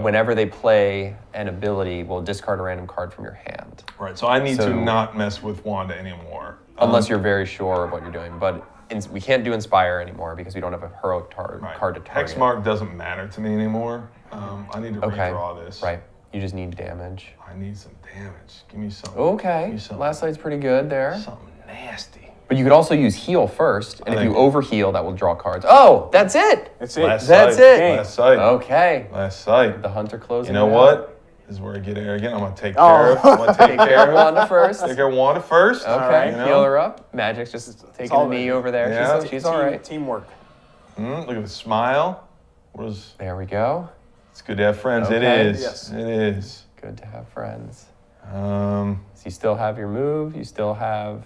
whenever they play an ability, will discard a random card from your hand. Right, so I need So- to not mess with Wanda anymore. Unless you're very sure of what you're doing. But we can't do Inspire anymore because we don't have a heroic Right. card to target. Hexmark doesn't matter to me anymore. I need to Okay. redraw this. Right. You just need damage. I need some damage. Give me some. Okay. Give me something, Last light's pretty good there. something nasty. But you could also use heal first, and if you think- overheal, that will draw cards. Oh, that's it. That's it. Last That's sight. it. Last sight. Okay. Last sight. The hunter closing. You know it out. what? This is where I get arrogant. I'm gonna take care of. I'm gonna take Take care care of of Wanda first. Take care of Wanda first. Okay, right, you know? heal her up. Magic's just taking all the knee right. over there. Yeah. She's all right. Teamwork. Look at the smile. There we go. It's good to have friends. It Okay. is. Yes. It is. Good to have friends. Um, So you still have your move. You still have.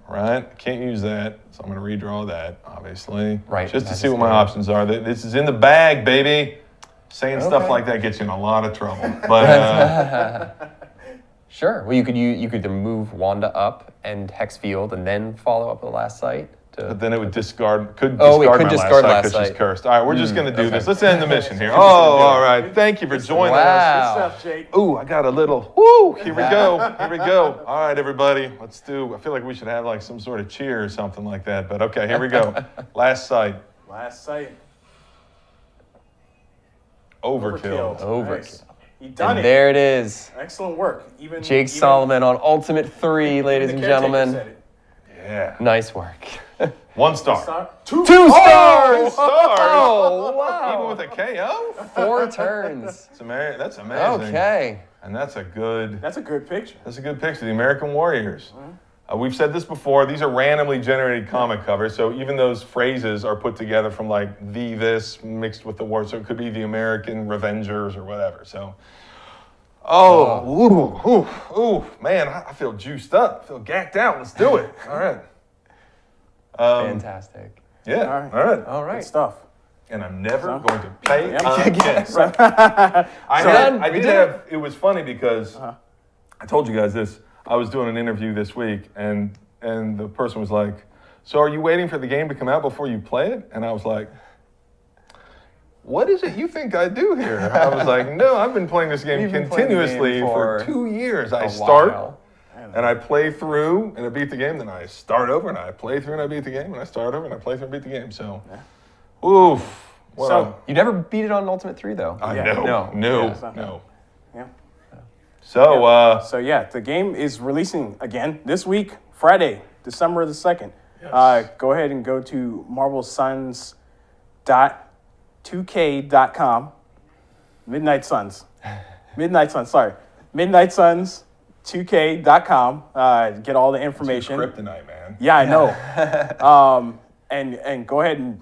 right. Can't use that, so I'm gonna redraw that, obviously. Right, Just to that's see what my good. options are. This is in the bag, baby. Saying stuff Okay. like that gets you in a lot of trouble. But Sure. Well, you could either move Wanda up and hex field, and then follow up with the last sight. but then it would discard. Could Oh, it discard could my discard last last sight because she's sight. cursed. All right, we're just gonna do okay. this. Let's end the mission here. Oh, all right. Thank you for joining us. Wow. Good stuff, Jake. Ooh, I got a little. Woo! Here we go. Here we go. All right, everybody. Let's do. I feel like we should have like some sort of cheer or something like that. But okay, here we go. Last sight. Last sight. Overkill. Overkill. Nice. He done And it. there it is. Excellent work. Even Jake even- Solomon on Ultimate 3, even ladies the and caretaker gentlemen. said it. Yeah. Nice work. 1 star. Star? Two. 2 stars! Stars. Oh, wow. Even with a KO. 4 turns. That's amazing. Okay. And that's a good. That's a good picture. That's a good picture. The American Warriors. We've said this before. These are randomly generated comic covers, so even those phrases are put together from like the this mixed with the word. So it could be the American Revengers or whatever. So, man, I feel juiced up. I feel gacked out. Let's do it. All right. Fantastic. Yeah. All right. All Good right. stuff. And I'm never going to pay Yep. again. Done. I We did did have. It was funny because I told you guys this. I was doing an interview this week, and the person was like, "So are you waiting for the game to come out before you play it?" And I was like, "What is it you think I do here?" I was like, "No, I've been playing this game You've been playing the game continuously for for 2 years. I a start while. and I play through and I beat the game, then I start over and I play through and I beat the game, and I start over and I play through and beat the game." So, oof. What So- You never beat it on Ultimate 3, though. I Yeah. know. No. No. Yeah. So, So yeah, the game is releasing again this week, Friday, December the 2nd. Yes. Go ahead and go to marvelsuns.2k.com. Midnight Suns. Midnight Suns 2k.com. Get all the information. kryptonite, man. Yeah, I know. And go ahead and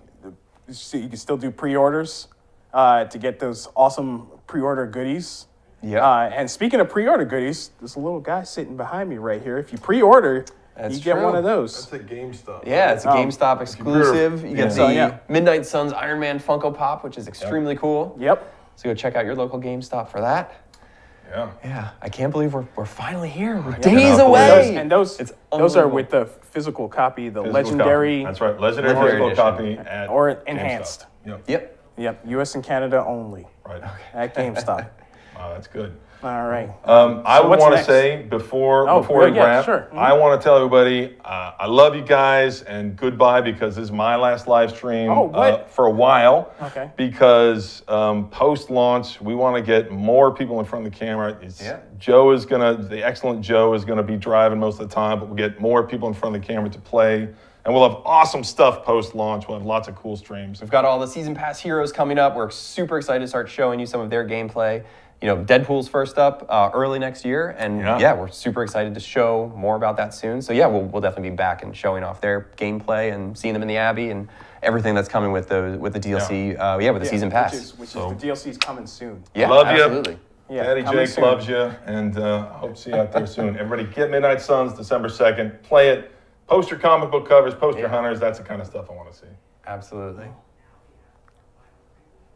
see, you can still do pre-orders to get those awesome pre-order goodies. Yeah. And speaking of pre-order goodies, there's a little guy sitting behind me right here. If you pre-order, That's you get true. one of those. That's a GameStop. Yeah, it's a GameStop exclusive. You get the So, yeah. Midnight Suns Iron Man Funko Pop, which is extremely cool. Yep. So go check out your local GameStop for that. Yeah. Yeah, I can't believe we're finally here. We're cannot days believe away. And those It's those are unbelievable. with the physical copy, the Physical legendary copy. That's right. Legendary Legendary physical edition. copy at or GameStop. enhanced. Yep. Yep. Yep, U.S. and Canada only Right. at GameStop. Wow, that's good. All right. I would what's want to next? say before Oh, we yeah, wrap, sure. Mhm. I want to tell everybody I love you guys and goodbye, because this is my last live stream Oh, what? for a while. Okay. Because post launch, we want to get more people in front of the camera. Yeah. The excellent Joe is gonna be driving most of the time, but we'll get more people in front of the camera to play, and we'll have awesome stuff post launch. We'll have lots of cool streams. We've got all the Season Pass heroes coming up. We're super excited to start showing you some of their gameplay. You know, Deadpool's first up early next year, and Yeah. we're super excited to show more about that soon. So yeah, we'll definitely be back and showing off their gameplay and seeing them in the Abbey and everything that's coming with the DLC. With the Season Pass. Which is the DLC's coming soon. Yeah, Love ya. absolutely. Yeah, Daddy coming Jake soon. loves you, and I hope to see you out there soon. Everybody get Midnight Suns December 2nd. Play it. Post your comic book covers, post your hunters. That's the kind of stuff I want to see. Absolutely.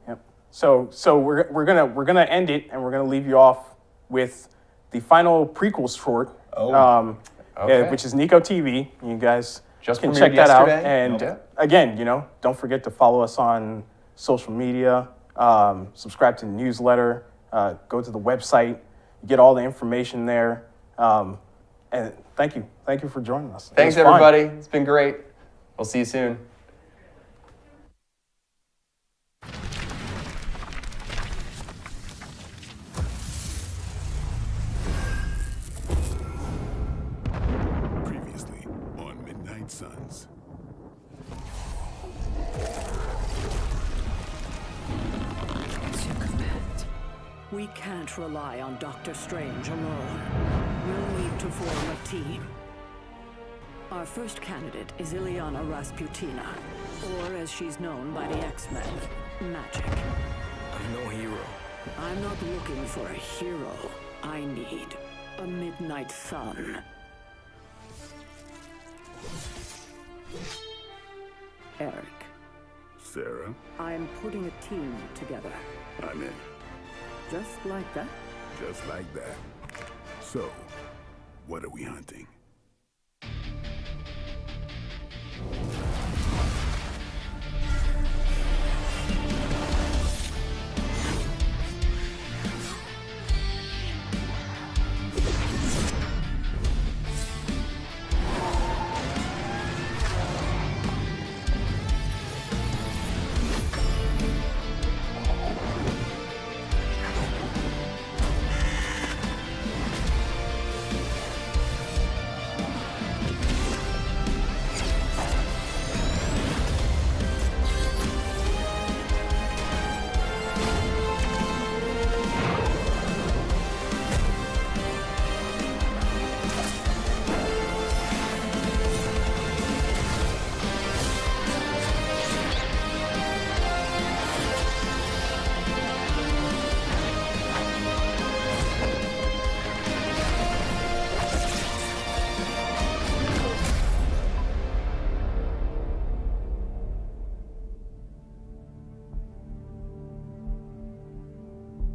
Yep. So we're gonna end it, and we're gonna leave you off with the final prequel short. Okay. Which is Nico TV. You guys Just can premiered check that out. yesterday. And Okay. again, don't forget to follow us on social media. Subscribe to the newsletter. Go to the website. Get all the information there. And thank you for joining us. It Thanks, was fun. everybody. It's been great. We'll see you soon. Previously on Midnight Suns. As you command. We can't rely on Doctor Strange alone. We'll need to form a team. Our first candidate is Ileana Rasputina, or as she's known by the X-Men, Magic. I'm no hero. I'm not looking for a hero. I need a Midnight Sun. Eric, Sarah, I'm putting a team together. I'm in. Just like that? Just like that. So, what are we hunting?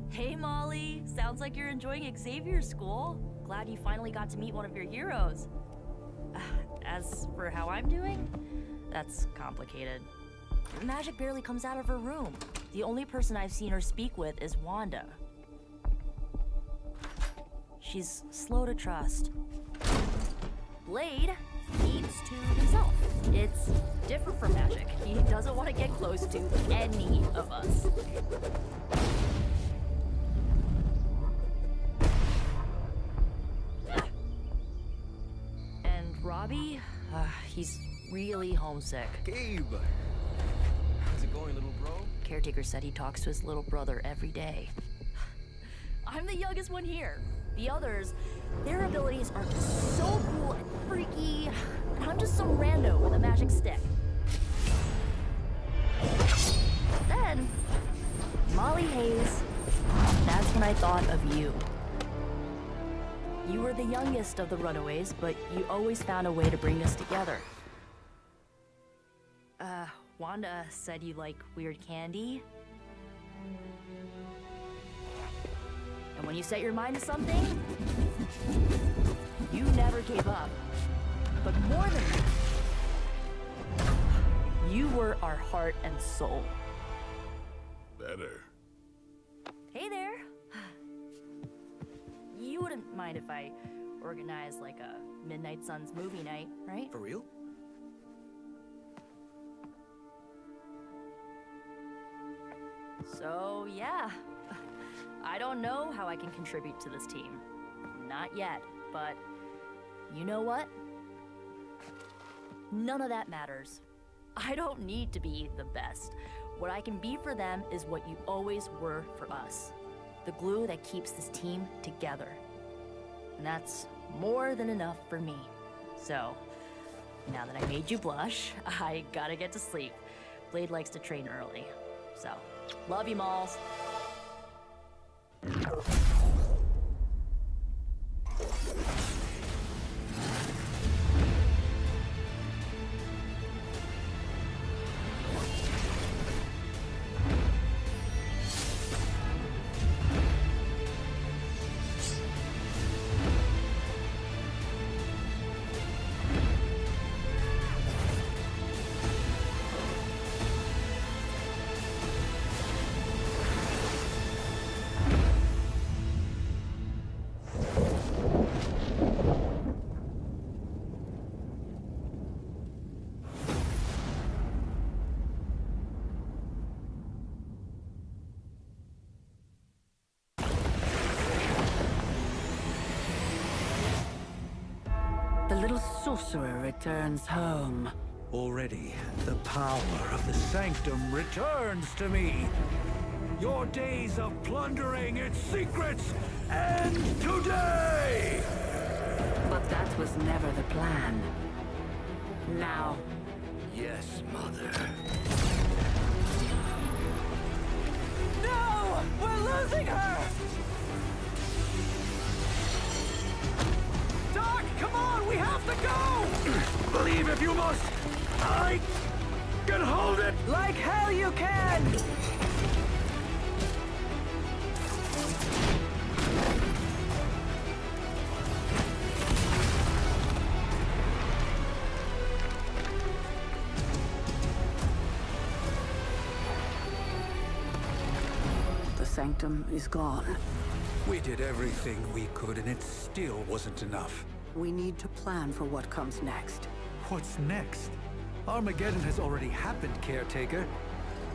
Hey Molly, sounds like you're enjoying Xavier's school. glad you finally got to meet one of your heroes. As for how I'm doing, that's complicated. Magic barely comes out of her room. The only person I've seen her speak with is Wanda. She's slow to trust. Blade keeps to himself. It's different from magic. He doesn't want to get close to any of us. And Robbie, he's really homesick. Gabe! How's it going, little bro? Caretaker said he talks to his little brother every day. I'm the youngest one here. The others, their abilities are so cool and freaky, and I'm just some rando with a magic stick. Then, Molly Hayes, that's when I thought of you. You were the youngest of the runaways, but you always found a way to bring us together. Wanda said you like weird candy. And when you set your mind to something, you never gave up. But more than that, you were our heart and soul. Better. Hey there. You wouldn't mind if I organized like a Midnight Suns movie night, right? For real? So, yeah. I don't know how I can contribute to this team. Not yet, but you know what? None of that matters. I don't need to be the best. What I can be for them is what you always were for us. The glue that keeps this team together. And that's more than enough for me. So, now that I made you blush, I gotta get to sleep. Blade likes to train early. So, love you, Malls. The little sorcerer returns home. Already, the power of the Sanctum returns to me. Your days of plundering its secrets end today! But that was never the plan. Now, Yes, mother. no! We're losing her! Doc, come on, we have to go! Believe if you must. I can hold it! Like hell you can! The Sanctum is gone. We did everything we could and it still wasn't enough. We need to plan for what comes next. What's next? Armageddon has already happened, Caretaker.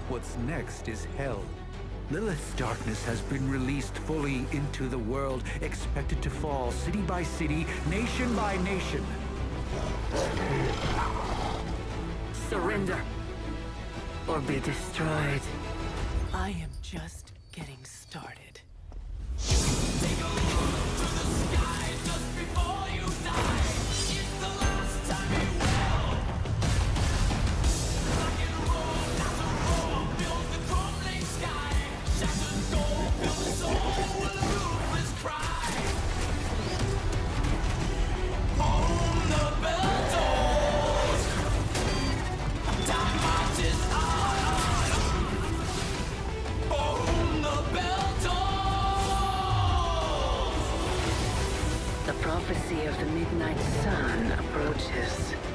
What's next is hell. Lilith's darkness has been released fully into the world, expected to fall city by city, nation by nation. Surrender, or be destroyed. I am just getting started. Boom, the bell. prophecy of the midnight sun approaches.